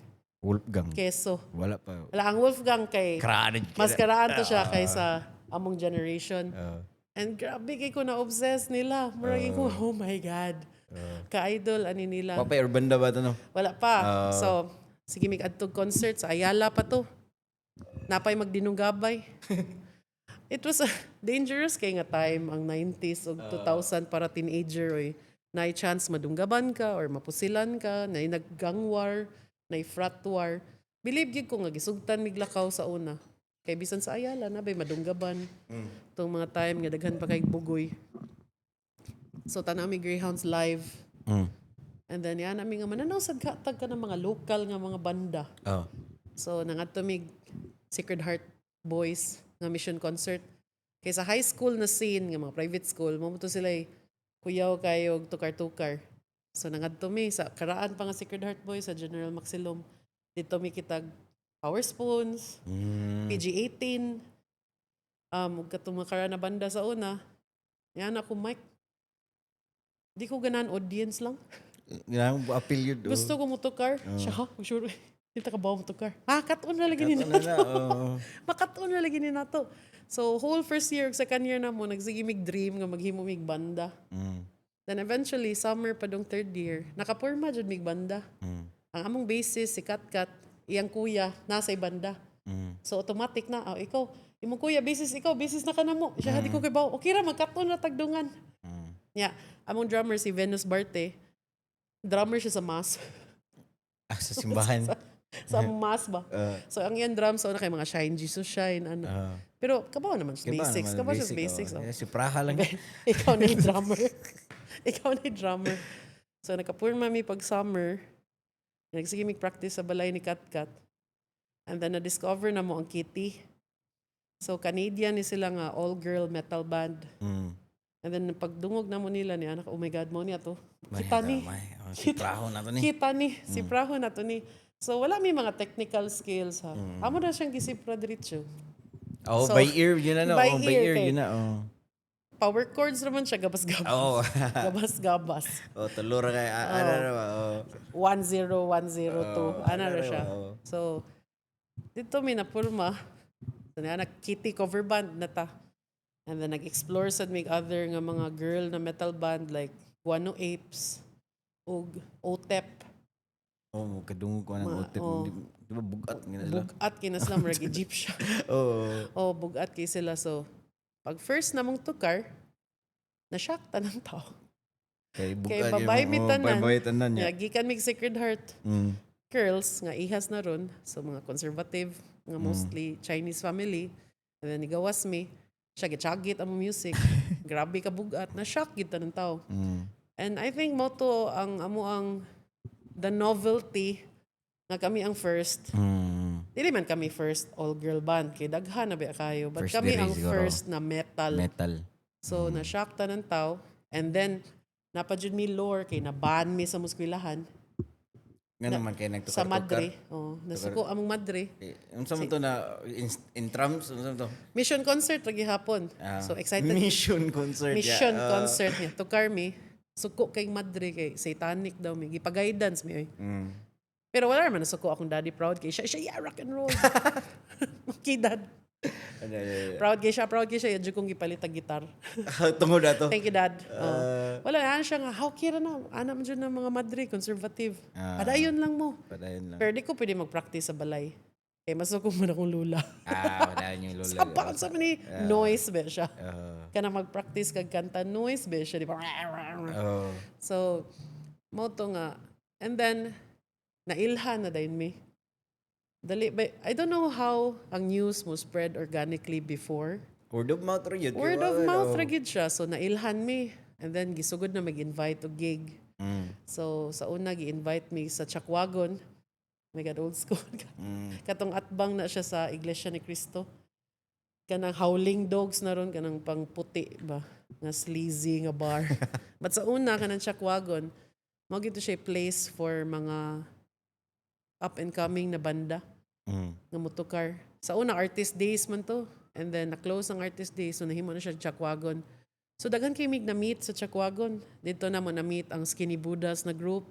Wolfgang. Keso. Wala pa. Wala ang Wolfgang kay Kranig. mas karaan to siya kaysa among generation. And grabe kay ko na-obsess nila. Maragin ko, oh my God. Ka-idol, ani nila. Papay or banda ba ito, no? Wala pa. So, sige, mag-adtog concert sa Ayala pa to. Napay magdinunggabay. It was a dangerous kay nga time, ang 90s o 2000 para teenager. Na chance madunggaban ka or mapusilan ka, na nag-gang war, na frat war. Believe gid ko nga gisugtan miglakaw sa una. Kay bisan sa Ayala na bay madunggaban. Tong mga time nga daghan pa kay bugoy. So tanami Greyhounds live. And then yan nami nga mananaw sad katag ka ng mga local nga mga banda. So nangadto mig Sacred Heart Boys nga mission concert. Kay sa high school na scene nga mga private school, mo to sila kuyaw kayo tukar-tukar. So nangadto mi sa karaan pa nga Sacred Heart Boys sa General Maxilom. Dito mi kitag Power Spoons, PG-18, ug katong mga karaan na banda sa una. Yan ako mic. Di ko ganan audience lang. Ginang appeal yun. Gusto ko motukar. Siya, sure. Dito ka ba motukar? Cut-on na lagi ni Kato nato. na. Makat-on na lagi ni nato. So whole first year, second year na mo, nagsigimig dream nga maghimo mig banda. Then eventually, summer pa dong third year, nakapurma jud mig banda. Ang among bassist, si Kat, iyang kuya, nasa banda. So automatic na, ikaw, imong kuya, bassist na ka na mo. Siya, di ko kay bawo. Okay ra, magkat-on na tagdungan. Yeah, among drummer, si Venus Barte, drummer siya sa mass. Sa simbahan. Sa mass ba? So ang iyang drum, so na kay mga Shine Jesus Shine, ano. Pero kabaw naman siya basics. Kabaw siya basics. Si Praha lang. Ikaw na yung drummer. Ikaw na yung drummer. So nakapurma mi pag summer, nagsige mig practice sa balay ni Kat. And then na-discover na mo ang Kitty. So Canadian ni sila nga all-girl metal band. And then pagdungog na mo nila ni anak, oh my God, mo niya to. Kita ni. Si Praho na to ni. Kita ni. Si Praho na to ni. So wala may mga technical skills ha. Amo na siyang gisipra diretso. Oh, So, by ear yun na no. by By ear, ear kay- yun na. Power chords naman siya, gabas-gabas. Oh. Gabas-gabas. Tulura kay ano. 1-0, 1-0, 2. Ano na siya. So, dito may napurma. So na Kitty cover band na ta. And then nag-explore sa mig other nga mga girl na metal band like Guano Apes ug Otep. Oh, kadungog ko ng otip. Di ba bugat nga sila? Bugat kina sila murag Egyptian. Oo. Oh, bugat kay sila. So pag first namong tukar, na-shock tanang tao. Kay Kay bugat. babay mi tanan. Babay tanan niya. Gikan mig Sacred Heart. Mm. Girls nga ihas na ron. So mga conservative nga mostly Chinese family. And then igawas mi. Siya gitsagit ang music. Grabe ka bugat. Na-shock gid tanang tao. Mm. And I think moto ang amo ang the novelty nga kami ang first. Dili man kami first all-girl band. Kay daghan na ba kayo. But First kami diri ang siguro. first na metal. Metal. So, na-shock ta ng tao. And then, napadjud mi lore kay na-ban mi sa muskwilahan. Nga naman kayo nagtukar-tukar. Sa Madre. Oh, nasuko among Madre. Ang sa to na in trams? Ano sa to? Mission concert lagi hapon. So, excited. Mission concert. Mission concert niya. Tukar mi. Suko kay Madre kay satanic daw mi. Gipag-guidance mi. Oy. Pero wala naman nasuko akong daddy proud kay siya. Yeah, rock and roll. Okay, dad. Proud kay siya. Yadyo kong gipalit ang gitar. Tungod na to. Thank you, dad. Wala, ano siya nga, how kira na? Anak mo dyan ng mga Madre, conservative. Padayon lang mo. Padayon lang. Pero di ko pwede mag-practice sa balay. Kaya masukong mo na akong lula. Padayon yung lula. Sabang sa mani, noise ba siya? Kana mag-practice kag kanta, noise ba siya? Di ba? So, moto nga. And then, nailhan na dayon mi. Dali, but I don't know how ang news mo spread organically before. Word of mouth rin yun. Word of mouth ra gid siya. So, nailhan mi. And then, gisugod na mag-invite o gig. So, sa una, gi-invite mi sa Chakwagon. Oh my God, old school. Katong atbang na siya sa Iglesia ni Cristo. Kanang howling dogs na ron, kanang pang puti ba? Nga sleazy nga bar. But sa una, kanang Chakwagon, mo gito siya place for mga up and coming na banda. Nga motukar. Sa una, artist days man to. And then, na-close ang artist days. So, nahimo na siya Chakwagon. So, daghan kayo na-meet sa Chakwagon. Dito na mo na-meet ang Skinny Buddhas na group.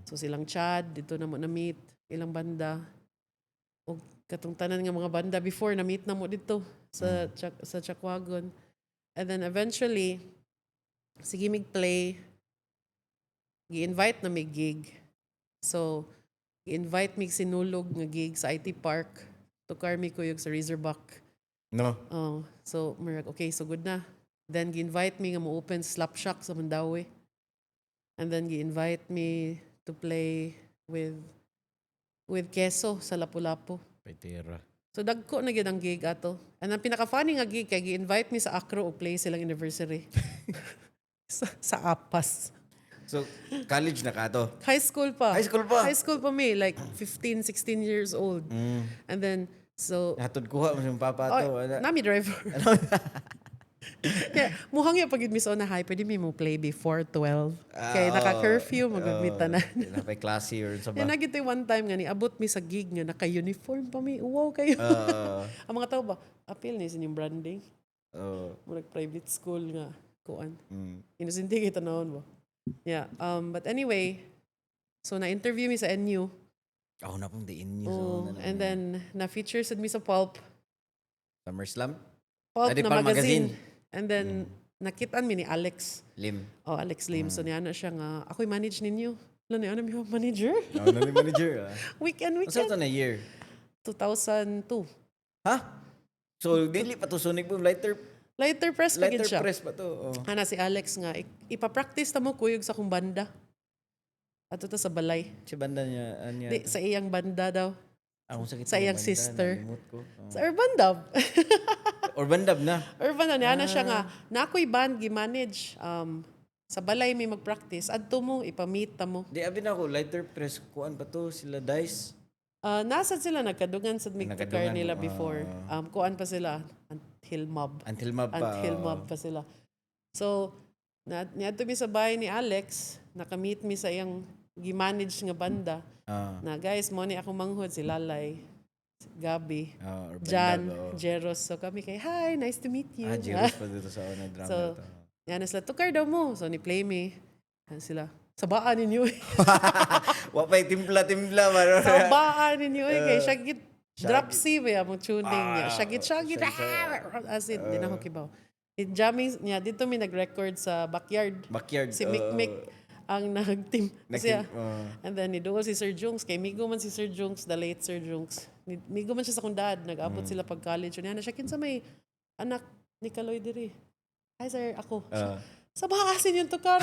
So, silang Chad. Dito na mo na-meet ilang banda. O katong tanan nga mga banda before, na-meet na mo dito sa Chakwagon. And then, eventually, sige mig-play. Gi-invite na may gig. So, gi-invite mig sinulog nga gig sa IT Park. Tukar mi kuyog sa Razorback. No. Oh, so, okay, so good na. Then, gi-invite me nga mo-open Slap Shack sa Mandawi. And then, gi-invite me to play with Keso sa Lapu-Lapu. Paitira. So, dagko na gyud ang gig ato. And ang pinaka-funny nga gig, kay gi-invite me sa Acro o play silang anniversary. sa Apas. So, college na ka to? High school pa. High school pa? High school pa me, like 15, 16 years old. And then, so, Hatod kuha mo yung papa to. nami driver. Yeah, muhang yung pag-admit na hi, pwede mo play before 12. Kaya naka-curfew, mag-admit na. Napay klase or sa ba? Yan, nagito one time nga ni, abot mi sa gig nga, naka-uniform pa mi. Wow kayo. Ang mga tao ba, appeal ni sa inyong branding. Murag private school nga, kuan. Inusinti kita noon ba? Yeah, but anyway, so na-interview mi sa NU. Ako na pong diin niyo. Oh, and then, na-feature sad mi sa Pulp. Summer Slam? Pulp Adi na pang magazine. And then, nakitaan mi ni Alex. Lim. Oh, Alex Lim. So, niya na siya nga, ako'y manage ninyo. Ano niya, ano manager? Ako na manager. Weekend. Ang sa na year? 2002. Ha? So, dili pa to Sonic Boom. Lighter press pa gid siya. press pa to. Ana si Alex nga, ipapractice ta mo kuyog sa kong banda. Ato ta sa balay. Si banda niya. Di, sa iyang banda daw. Ako sakit Sa ng iyang banda, sister. nalimot ko. Sa Urban Dub. Urban Dub na. Urban na, niya siya nga, na ako'y band, gi-manage. Sa balay may mag-practice. Adto mo, ipamit ta mo. Di, abin ako, lighter press. Kuan pa to, sila Dice. Nasad sila, nagkadugan sa Nagkadugan, car nila before. Kuan pa sila, Until Mob. Until Mob pa sila. So, niadto mi sa bahay ni Alex, nakamit mi sa iyang gi-manage nga banda. Na guys, mo ni ako manghod, si Lalay, si Gabi, Urban Jan, Dub, Jeros. So kami kay, hi, nice to meet you. Jeros pa dito sa una drama So, to. yan sila, tukar daw mo. So, ni-play me. Yan sila, sabaan ninyo. Wapay timpla, maro. Sabaan ninyo. Kaya siya, Drop C ba yung tuning niya. Shagit-shagit. As in, di na ako kibaw. Jamming niya, dito may nag-record sa backyard. Backyard. Si Mick ang nag-team. Kasi, Nag-team, and then, niduol si Sir Junks. Kay Migo man si Sir Junks, the late Sir Junks. Migo man siya sa kundad. Nag-abot sila pag-college. Yun na siya, kinsa may anak ni Kaloy diri. Hi sir, ako. Sa bakasin yung tukar.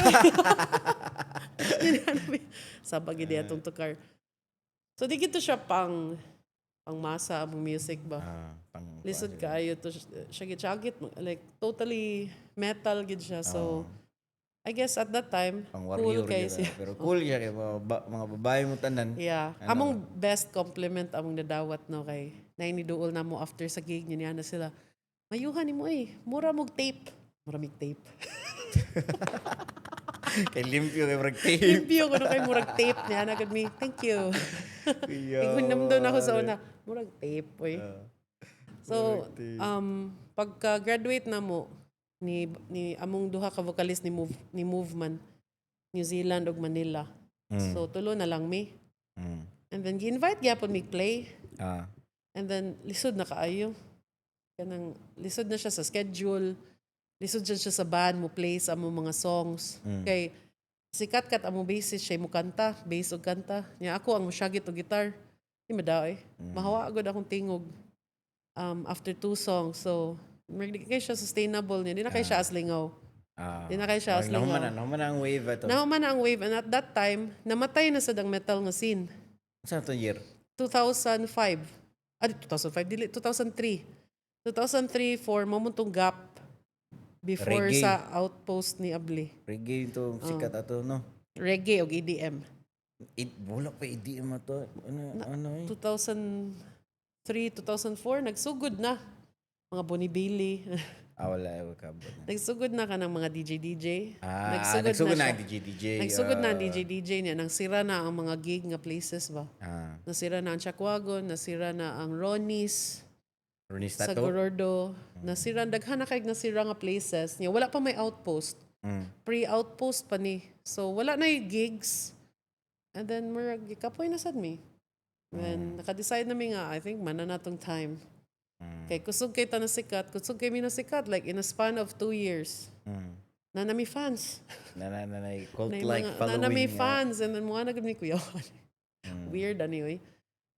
Sa bagi diya itong tukar. So, di gito siya pang masa among music ba. Lisod kaayo to shagit-shagit like totally metal gid siya. So I guess at that time cool kay siya. Pero cool siya kay mga babae mo tanan. Yeah. Among best compliment among nadawat no kay nainiduol na mo after sa gig niya na sila. Mayuhan nimo mura mog tape. Mura mig tape. Kay limpyo kay murag tape. Limpyo ko no kay murag tape niya na gud mi. Thank you. Igunam doon ako sa una. Murag tape So, pagka-graduate na mo ni among duha ka vocalist ni Movement, New Zealand ug Manila. So, tulo na lang mi. And then gi-invite gyapon mi play. And then lisod na kaayo. Kanang lisod na siya sa schedule. Lisod siya sa band mo play sa among mga songs. Kay sikat kat among bassist siya mo kanta, bass ug kanta. Nya ako ang mosyagit og guitar. Di madaoy. Mahawa agad akong tingog. After 2 songs. So, hindi kayo siya sustainable niya. Di na kayo siya aslingaw. Di na kayo siya aslingaw. Nahuman na ang wave ito. Nahuman na ang wave. And at that time, namatay na sa dang metal nga scene. Saan ito year? 2005. 2005. Dili, 2003. 2003 for momentong gap before Reggae. sa outpost ni Abli. Reggae ito sikat ato, no? Reggae o EDM. Wala pa EDM ito. Ano 2003, 2004, nagsugod na. Mga Bonnie Bailey. Wala. Kabot na. Nagsugod na ka ng mga DJ. Nagsugod na siya. ang DJ. Nagsugod na ang DJ niya. Nang sira na ang mga gig nga places ba. Nasira na ang Chakwagon, nasira na ang Ronnie's, Ronista sa to? Gorordo. Nasira, daghan na kay nasira nga places niya. Wala pa may outpost. Pre-outpost pa ni. So, wala na yung gigs. And then, kapoy na sad mi. Then, naka-decide na mi nga, I think, mana na tong time. Kay kusog kay ta na sikat, kusog kay mi na sikat, like in a span of 2 years. Na nami fans. Cult-like following. Na nami fans. And then, mga nagad ni Kuya. Weird anyway.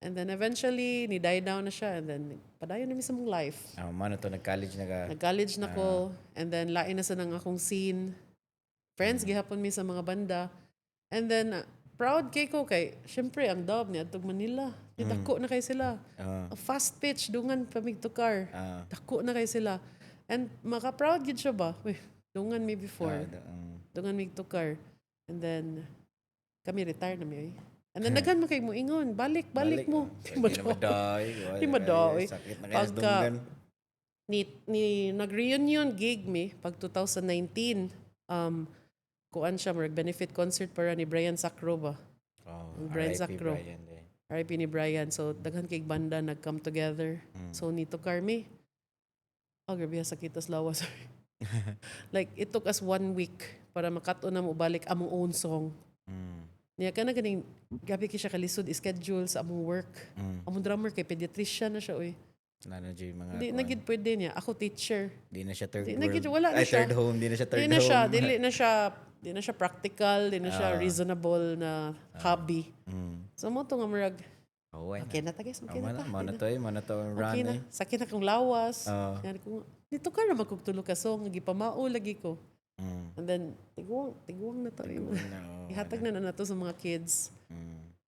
And then eventually, ni-die down na siya. And then, padayon na mi sa mong life. Mano to, nag-college na ka. Nag-college na ko. And then, lain na sa nang akong scene. Friends, gihapon mi sa mga banda. And then, proud kay ko kay, syempre, ang dub ni Atog Manila. Dako na kay sila. Fast pitch, dungan pamigtukar. Dako na kay sila. And maka-proud gid siya ba? Uy, dungan mi before. Dungan migtukar. And then, kami retire na mi. And then, daghan mo kay mo ingon. Balik mo. Di madoy. Sakit na kaya sa dunggan. Nag-reunion gig mi pag 2019. Kuan siya, benefit concert para ni Brian Sacro ba? Brian Sacro. RIP ni Brian. So, daghan kay banda nag-come together. So, nito Carmi. Grabe sakit as lawas. Like, it took us 1 week para makato na mo balik among own song. Niya ka na ganing, gabi ki siya kalisod, schedule sa among work. Among drummer kay pediatrician na siya, oy. Di na gid pwede niya. Ako teacher. Di na siya third world. Wala na siya. Third home. Di na siya third home. Di na siya practical. Di na siya reasonable na hobby. So mo to nga marag, okay na tagay. Okay na ta. Mana to run. Okay na. Sakit na kong lawas. Yan kung, dito ka na magkugtulo ka song. Gipamao lagi ko. And then, tiguang na to. Ihatag na to sa mga kids.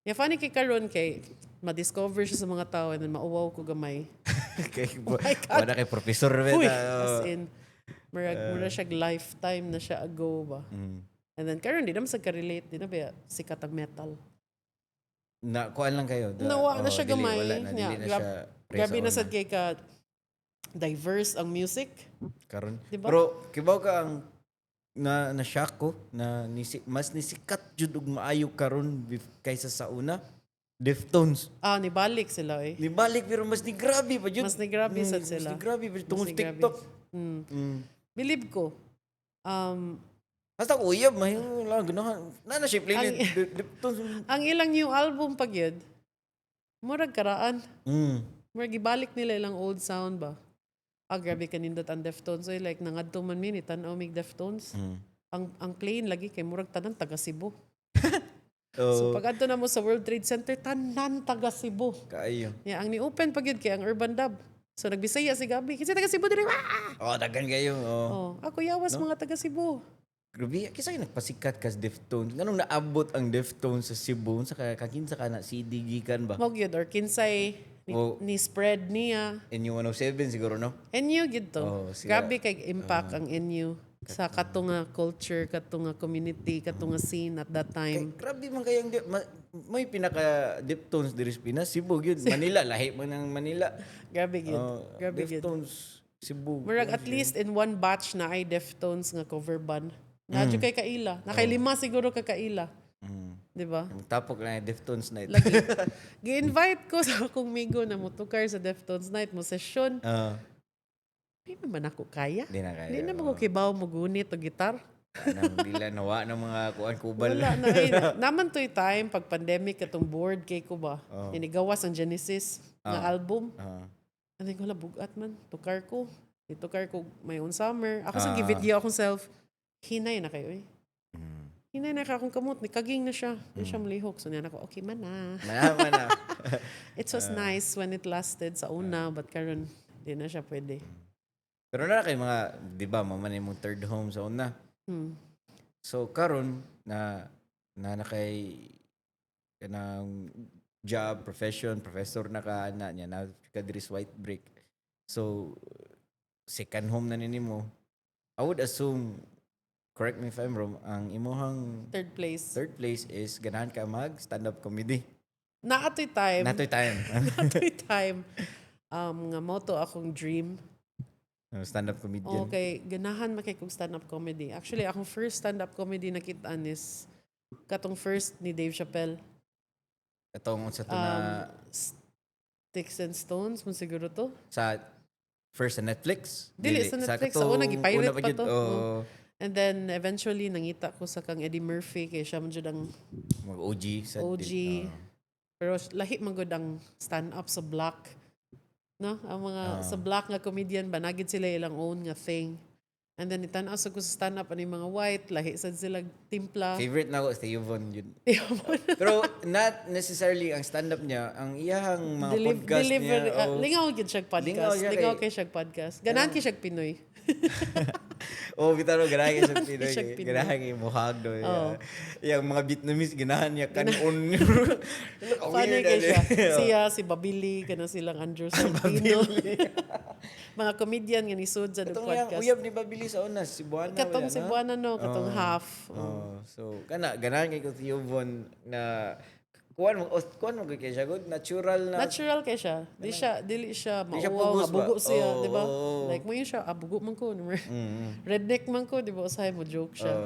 Funny kay karon kay ma-discover siya sa mga tao and then mauwaw ko gamay. Wala kay professor. As in, mura siya lifetime na siya ago ba. And then karon di naman sa ka-relate. Di na ba sikat ang metal. Kuan lang kayo. Nawa na siya gamay. Grabe na sad siya kay ka diverse ang music. karon. Diba? Pero kibaw ka ang na-shock ko na mas nisikat jud og maayo karon kaysa sa una. Deftones. Nibalik sila eh. Nibalik pero mas ni grabe pa jud. Mas ni grabe sad sila. Mas ni grabe pa tungod TikTok. Believe ko. Basta ko uyab mayo lang ganahan. Na siya playlist Deftones. Ang ilang new album pag yun, murag karaan. gibalik nila ilang old sound ba. Grabe kanindot ang Deftones. So, like, nangadto man minute, tanaw mig Deftones. Ang plane lagi kay murag tanan taga Cebu. So, pag adto na mo sa World Trade Center, tanan taga Cebu. Kaayo. Yeah, ang ni-open pag yun kay ang Urban Dub. So, nagbisaya si Gabi. Kasi taga Cebu din. Dagan kayo. Ako yawas mga taga Cebu. Grabe, kisa kayo nagpasikat kas Deftones. Ganong naabot ang Deftones sa Cebu? Sa kakinsa ka na CD gikan ba? Mog yun, or kinsay ni spread niya. NU 107 siguro, no? NU gid to. Siya. Grabe kay impact ang NU sa katunga culture, katunga community, katunga scene at that time. Grabe man kayang may pinaka Deftones diri sa Pinas, Cebu gyud. Manila, lahi man ng Manila. Grabe gid. Grabe gid. Deftones, Cebu. Murag at least in one batch na ay Deftones nga cover band. Nadyo kay kaila. Nakay 5 siguro ka kaila. Di ba? Tapok na Deftones night. Lagi. Gi-invite ko sa akong migo na motukar sa Deftones night mo session. Di naman ako kaya. Di na kaya. Di naman ko kibaw mo gunit o gitar. Dila nawa ng mga kuan kubal. Wala na. Naman to'y time pag pandemic katong board kay ko ba. Inigawas ang Genesis na album. Ano ko wala bugat man. Tukar ko. Itukar ko may own summer. Ako sa gi-video akong self. Hinay na kayo eh. Hinay na ka akong kamot. Kaging na siya. Hindi siya malihok. So niyan ako, okay man na. Mayaman na. It was nice when it lasted sa una. But karon di na siya pwede. Pero na kay mga, di ba, maman yung third home sa una. So karon na kay kanang job, professor na ka na niya na kadris white brick. So second home na nimo. I would assume, correct me if I'm wrong, ang imuhang Third place is ganahan ka mag stand-up comedy. Naatoy time. Natoy time. Naatoy time. Nga moto akong dream. Stand-up comedian. Okay, ganahan makay kong stand-up comedy. Actually, akong first stand-up comedy nakitaan is katong first ni Dave Chappelle. Katong sa to na Sticks and Stones, mo siguro to. sa first sa Netflix. Dili sa Netflix. Sa una, gipirate pa to. And then, eventually, nangita ko sa kang Eddie Murphy kay siya man dyan ang Mga OG. OG. Pero lahi man gud ang stand-up sa black. No? Ang mga sa black nga comedian ba, nagid sila ilang own nga thing. And then, itanaw sa ko sa stand-up ani mga white, lahi sad sila timpla. Favorite na ko, Theo Von yun. Pero not necessarily ang stand-up niya, ang iyahang mga podcast niya. Lingaw gid siya podcast. Lingaw kay siya podcast. Ganahan kay siya Pinoy. Bitaro, ganahan kay siya Pinoy. Siya Pinoy. Ganahan kay Mohag. Yung mga Vietnamese, ganahan niya kanon. Funny kay siya. Siya, si Babili, kana silang Andrew Santino. Mga comedian nga ni Sud sa Katong podcast. yung uyab ni Babili sa una, si Buana. Katong si Buana no, katong half. So, ganahan kay ko Theo Von na kuan mo kay siya good, natural na. Natural kay siya. Dili siya siya mauwaw nga pugos ba? bugo siya, di ba? Oo. Like mo yun siya, bugo man ko. Redneck man ko, di ba? Usahay mo joke siya.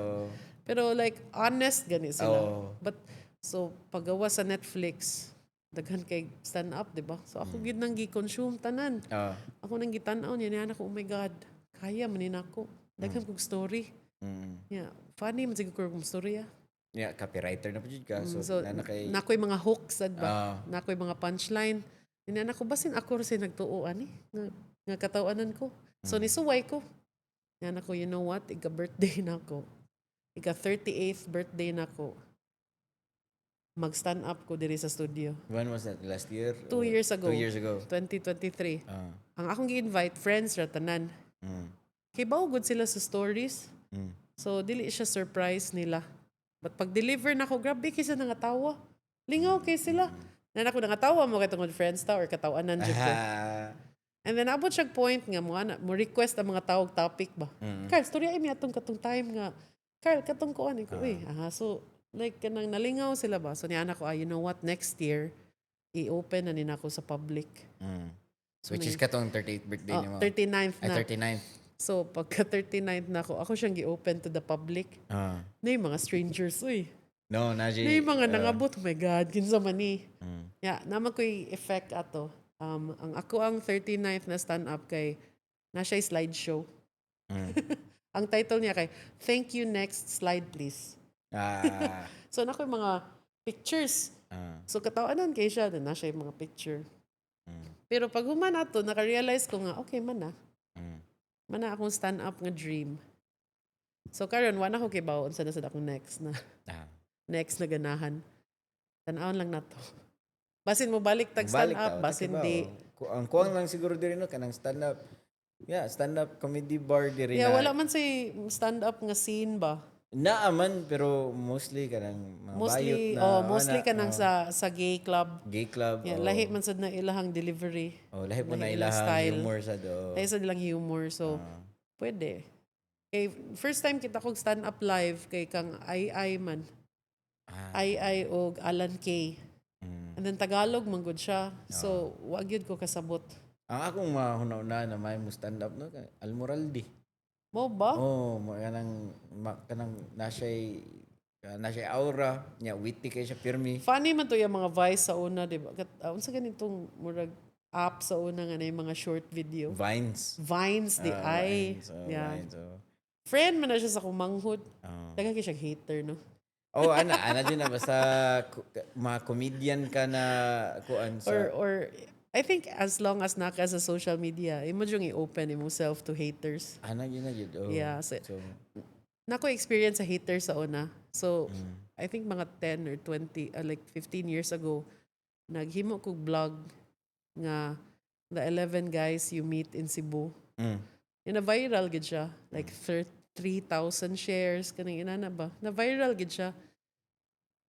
Pero like, honest gani sila. But, so, paggawa sa Netflix, daghan kay stand-up, di ba? So, ako gid nang gi-consume tanan. Ako nang gitanaw niya, niya ako, oh my God, kaya manin ako. Daghan kong story. Yeah, funny man siguro kong story, Yeah, copywriter na po dyan ka. So, nakoy mga hooks, sad ba? Nakoy mga punchline. Inanak ko, basin ako rin nagtuoan nga katawanan ko. So, nisuway ko. Inanak ko, you know what? Ika-birthday na ako. Ika-38th birthday na ako. Mag-stand up ko diri sa studio. When was that? Last year? 2 years ago. 2 years ago. 2023. Ang akong gi-invite, friends ratanan. Kay good sila sa stories. So, dili siya surprise nila. But pag-deliver na ako, grabe kaysa nangatawa. Lingaw kay sila. Na ako nangatawa mo katong friends ta or katawanan dyan ko. And then abot siya point nga mo request ang mga tawag topic ba. Carl, storya mi atong katong time nga. Carl, katong ko ani ko so like kanang nalingaw sila ba. So niya ko you know what, next year i-open na nina ako sa public. So, which is katong 38th birthday ni mo. 39th na. 39th. So, pagka 39th na ako siyang gi-open to the public. Na yung mga strangers, No, naji. Na yung mga nangabot, oh my God, kinsa man ni. Yeah, naman ko yung effect ato. Ang ako ang 39th na stand-up kay, na siya slideshow. Ang title niya kay, Thank You, Next Slide Please. So, na ko yung mga pictures. So, katawanan kay siya, na siya yung mga picture. Pero pag human ato, naka-realize ko nga, okay man na. Mm. Man na akong stand-up nga dream. So karon wala ko kay bawon sa akong Ah. next na ganahan. Tan-awon lang nato. Basin mo balik tag Balik stand-up, tao, basin ba, di. Ang kuwang lang siguro diri no kanang stand-up. Yeah, stand-up comedy bar diri Yeah, na. wala man say stand-up nga scene ba. Naaman pero mostly kanang mga bayot Mostly, na mostly ka nang sa gay club. gay club. Yeah, lahi man sad na ilahang delivery. Lahi po na lahi ilang ilahang style. humor sa do. Lahi sa ilang humor. So, pwede. Kay, first time kita kong stand-up live kay kang Ai man. Ai og Alan K. And then Tagalog man gud siya. So, wag yun ko kasabot. Ang akong mahuna-una na may mo stand-up no, Almoraldi. Mo ba? Kanang nasya'y aura, niya witty kay siya pirmi. Funny man to yung mga Vice sa una, di ba? Unsa ganitong murag app sa una nga na yung mga short video. Vines. Vines, di ay. Vines, Yeah. Vines, Friend man na siya sa kumanghod. Daga kay siya hater, no? ana din na basta mga comedian ka na kuan sa Or I think as long as naka sa social media, imo yung i-open yourself to haters. ana yun na yun. Yeah. So, nako experience sa haters sa una. So, I think mga 10 or 20, like 15 years ago, naghimo ko vlog nga the 11 guys you meet in Cebu. Na-viral gid siya. Like 3,000 shares. Kanang inana ba? Na-viral gid siya.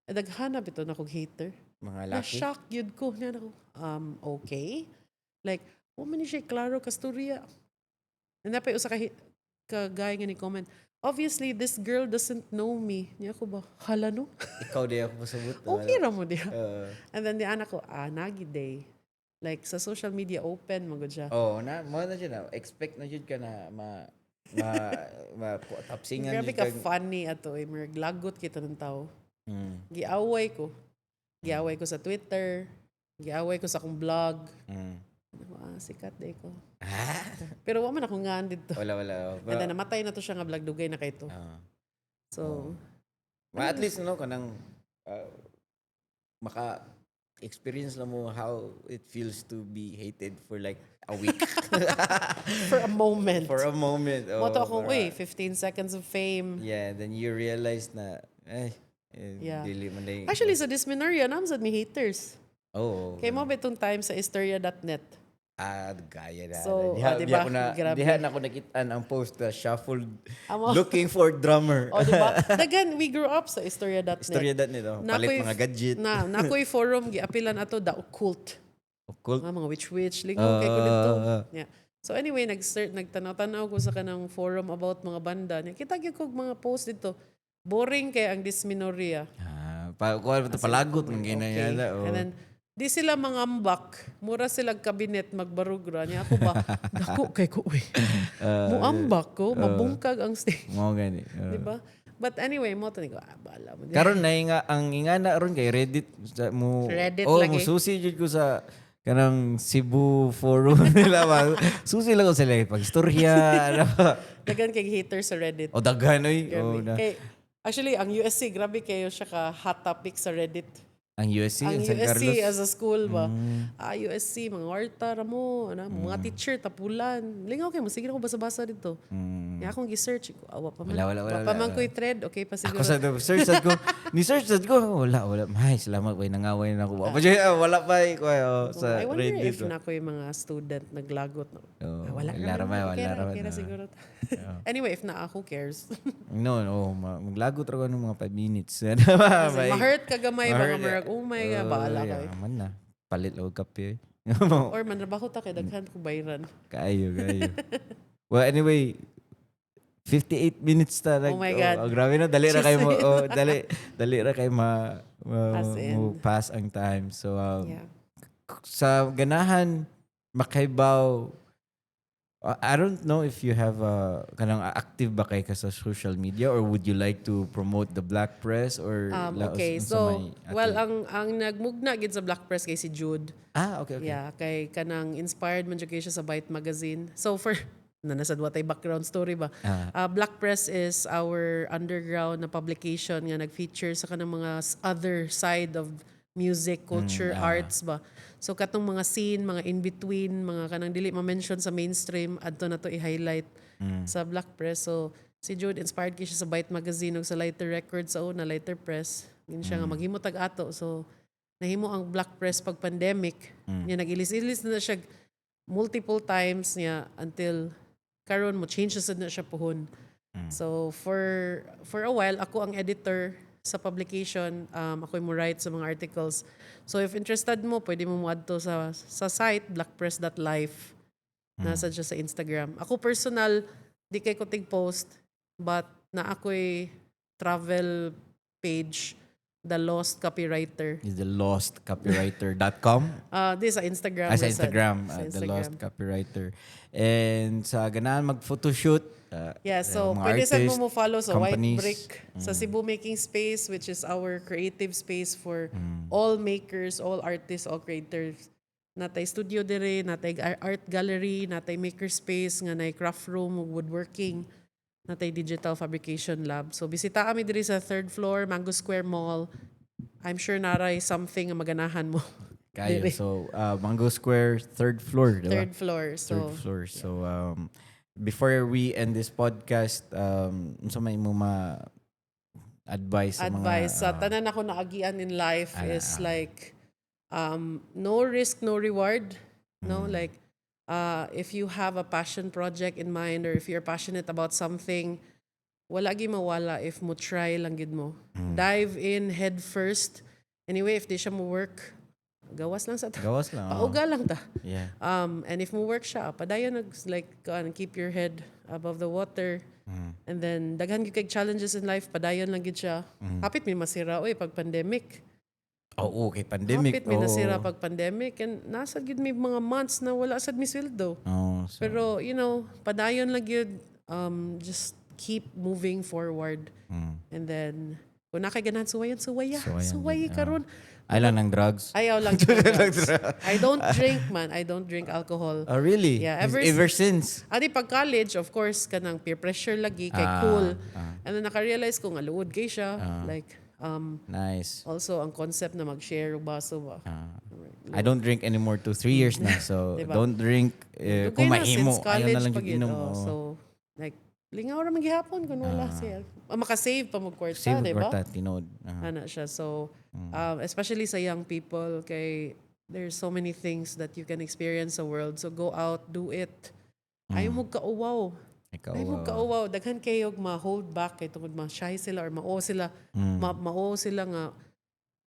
Daghanap ito na kong hater. mga laki. Na-shock yun ko. Nga ako, okay. Like, man ni siya klaro kasturya. Napay usa ka guy nga ni comment, obviously, this girl doesn't know me. Niya ko ba, hala no? Ikaw di ako pasabot. Okay ra mo diya. And then di anak ko, nagi day. Like, sa social media, open, magod siya. mo na siya na. Expect na yun ka na tapsingan. Grabe ka funny ato. Lagot kita ng tao. Giaway ko. Giaway ko sa Twitter. Giaway ko sa akong blog. Sikat day ko. Pero wala man ako nga dito. Wala. And then namatay na to siya nga vlog. Dugay na kay to. So, at least no kanang maka-experience lang mo how it feels to be hated for like a week. for a moment. For a moment. Moto akong, 15 seconds of fame. Yeah, then you realize na, dili man lang. Actually, sa Dysmenorrhea, namsad may haters. Okay. Kaya mo ba itong time sa Historia.net? Gaya na. So, diba? Grabe. Diha na ako nakitaan ang post na shuffled looking for drummer. Diba? Dagan, we grew up sa Historia.net. Historia.net, palit mga gadget. Nakoy forum, giapilan ato, the occult. Occult? Mga witch-witch, lingkod kay ko dito. Yeah. So anyway, nagtanaw-tanaw ko sa kanang forum about mga banda. Kita ko mga post dito. Boring kay ang Dysmenorrhea. Palagot ng ginayala. And then, di sila mangambak. Mura sila kabinet magbarugra. Niya ako ba, dako kay ko, muambak ko, mabungkag ang stage. Mo gani. Diba? But anyway, mo to ko, bala mo. Karon na ang ingana ron kay Reddit mo. Reddit lagi. Mo susi jud ko sa kanang Cebu forum nila ba. Susi lang ko sila pag istorya. Dagan kay haters sa Reddit. Daghan oy. Actually, ang USC, grabe kayo siya ka hot topic sa Reddit. Ang USC, ang San USC Carlos. as a school ba? USC, mga warta ramo, mga teacher, tapulan. Lingaw kayo mo, sige na ko basa-basa dito. Kaya akong gi-search ko, awa pa man. Wala. Pa man ko'y thread, okay pa siguro. Ako sa search ko, ni-search ko, wala. May salamat pa, nangaway na ako. Wala pa sa I wonder Reddit. if na ko yung mga student naglagot. No? Wala raman. Kaya siguro. Anyway, if na who cares? No, maglagot ako ng mga 5 minutes. Ma-hurt ka gamay, mga marag, oh my God, bahala kayo. Man na, palit o kape. Or manrabaho ta kay daghan ko bayran. Kayo. Well, anyway, 58 minutes ta. Oh my God. Grabe na, dali ra kayo mo. Dali ra kayo pass ang time. So, sa ganahan, makaibaw, I don't know if you have kanang active ba kay ka sa social media or would you like to promote the Black Press or okay, so well ang nagmugna gid sa Black Press kay si Jude. Okay. Yeah, kay kanang inspired man jud kay siya sa Byte magazine. So for nasad watay background story ba. Black Press is our underground na publication nga nag-feature sa kanang mga other side of music, culture, arts ba. So katong mga scene, mga in-between, mga kanang dili ma-mention sa mainstream, adto na to i-highlight sa Black Press. So si Jude, inspired kay siya sa Byte Magazine ug sa Lighter Records sa una, Lighter Press. Yun siya nga maghimo tag-ato. So nahimo ang Black Press pag pandemic. Niya nag-ilis-ilis na siya multiple times niya until karon mo change na siya puhon. So for a while ako ang editor sa publication, ako mo write sa mga articles. So if interested mo, pwede mo muadto sa site blackpress.life. Nasa siya sa Instagram. Ako personal, di kay ko tig-post, but na ako'y travel page, The Lost Copywriter. Is the lostcopywriter.com? Di sa Instagram. Sa website. Instagram, Sa The Lost Copywriter. And sa ganahan mag-photoshoot, Yeah, so mga pwede sa artists, mo follow sa White companies. Brick sa Cebu Making Space, which is our creative space for all makers, all artists, all creators. Natay studio dire, natay art gallery, natay maker space, nga nay craft room, woodworking, natay digital fabrication lab. So bisita kami dire sa 3rd floor, Mango Square Mall. I'm sure naray something nga maganahan mo. Kayo. Dire. So, Mango Square, 3rd floor, di ba? 3rd floor. So 3rd floor. So, before we end this podcast, unsa may mo advice sa advice sa mga tanan ako naagian in life is like no risk, no reward. No, like if you have a passion project in mind or if you're passionate about something, wala gi mawala if mo try lang gid mo. Dive in head first. Anyway, if di siya mo work, gawas lang sa ta. gawas lang. Pauga lang ta. Yeah. And if mo work siya, padayon like keep your head above the water. And then daghan gyud kay challenges in life, padayon lang gid siya. Hapit mi masira oy pag pandemic. Oo, kay pandemic. Hapit mi nasira pag pandemic and nasa gyud mi mga months na wala sad mi sweldo. Oh, so, Pero padayon lang gyud, just keep moving forward. And then kung nakaganahan suwayan. Suwayi karon. ay lang ng drugs. Ayaw lang drugs. I don't drink, man. I don't drink alcohol. Oh, really? Yeah, Ever since. Adi pag college, of course, kanang peer pressure lagi kay cool. And then naka-realize ko nga luod kay siya. Like Nice. also ang concept na mag-share og baso ba. I don't drink anymore 2-3 years na. So, Diba? don't drink. Kung Dugay na mahimo, since ayaw college na lang pag yung inom. yun. So like lingaw ra maghihapon kun wala siya. Makasave pa mo kwarta, Save di ba? kwarta, tinod. Ana siya. So, especially sa young people, kay there's so many things that you can experience sa world. So, go out, do it. Ayaw mo kauwaw. Ikaw, Ayaw mo kauwaw. Daghan kayo ma-hold back kay tungod ma-shy sila or mao sila. Mao sila nga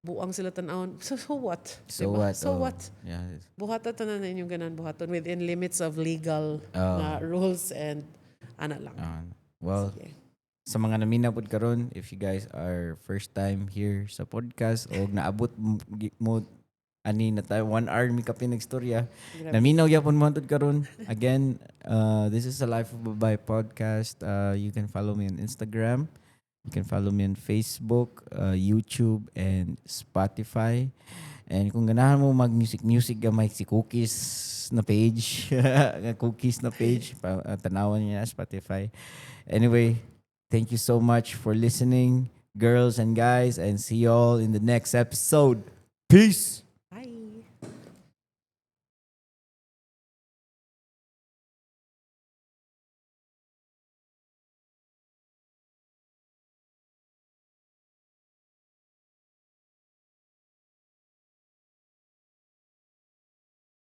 buang sila tan-awon. So what? So Diba? what? So Oh, what? Yeah. Buhatan tanan na inyong ganan buhaton within limits of legal na rules and ana lang. Well, Sige. sa mga naminaw pod karon, if you guys are first time here sa podcast o naabot mo ani na tayo 1 hour mi kapin nagstorya, naminaw gyapon mo tud karon. Again, this is the Life of Babay podcast. You can follow me on Instagram. You can follow me on Facebook, YouTube, and Spotify. And kung ganahan mo mag-music gamay si Cookies na page, Cookies na page, tanawan niya na Spotify. Anyway, thank you so much for listening, girls and guys, and see y'all in the next episode. Peace!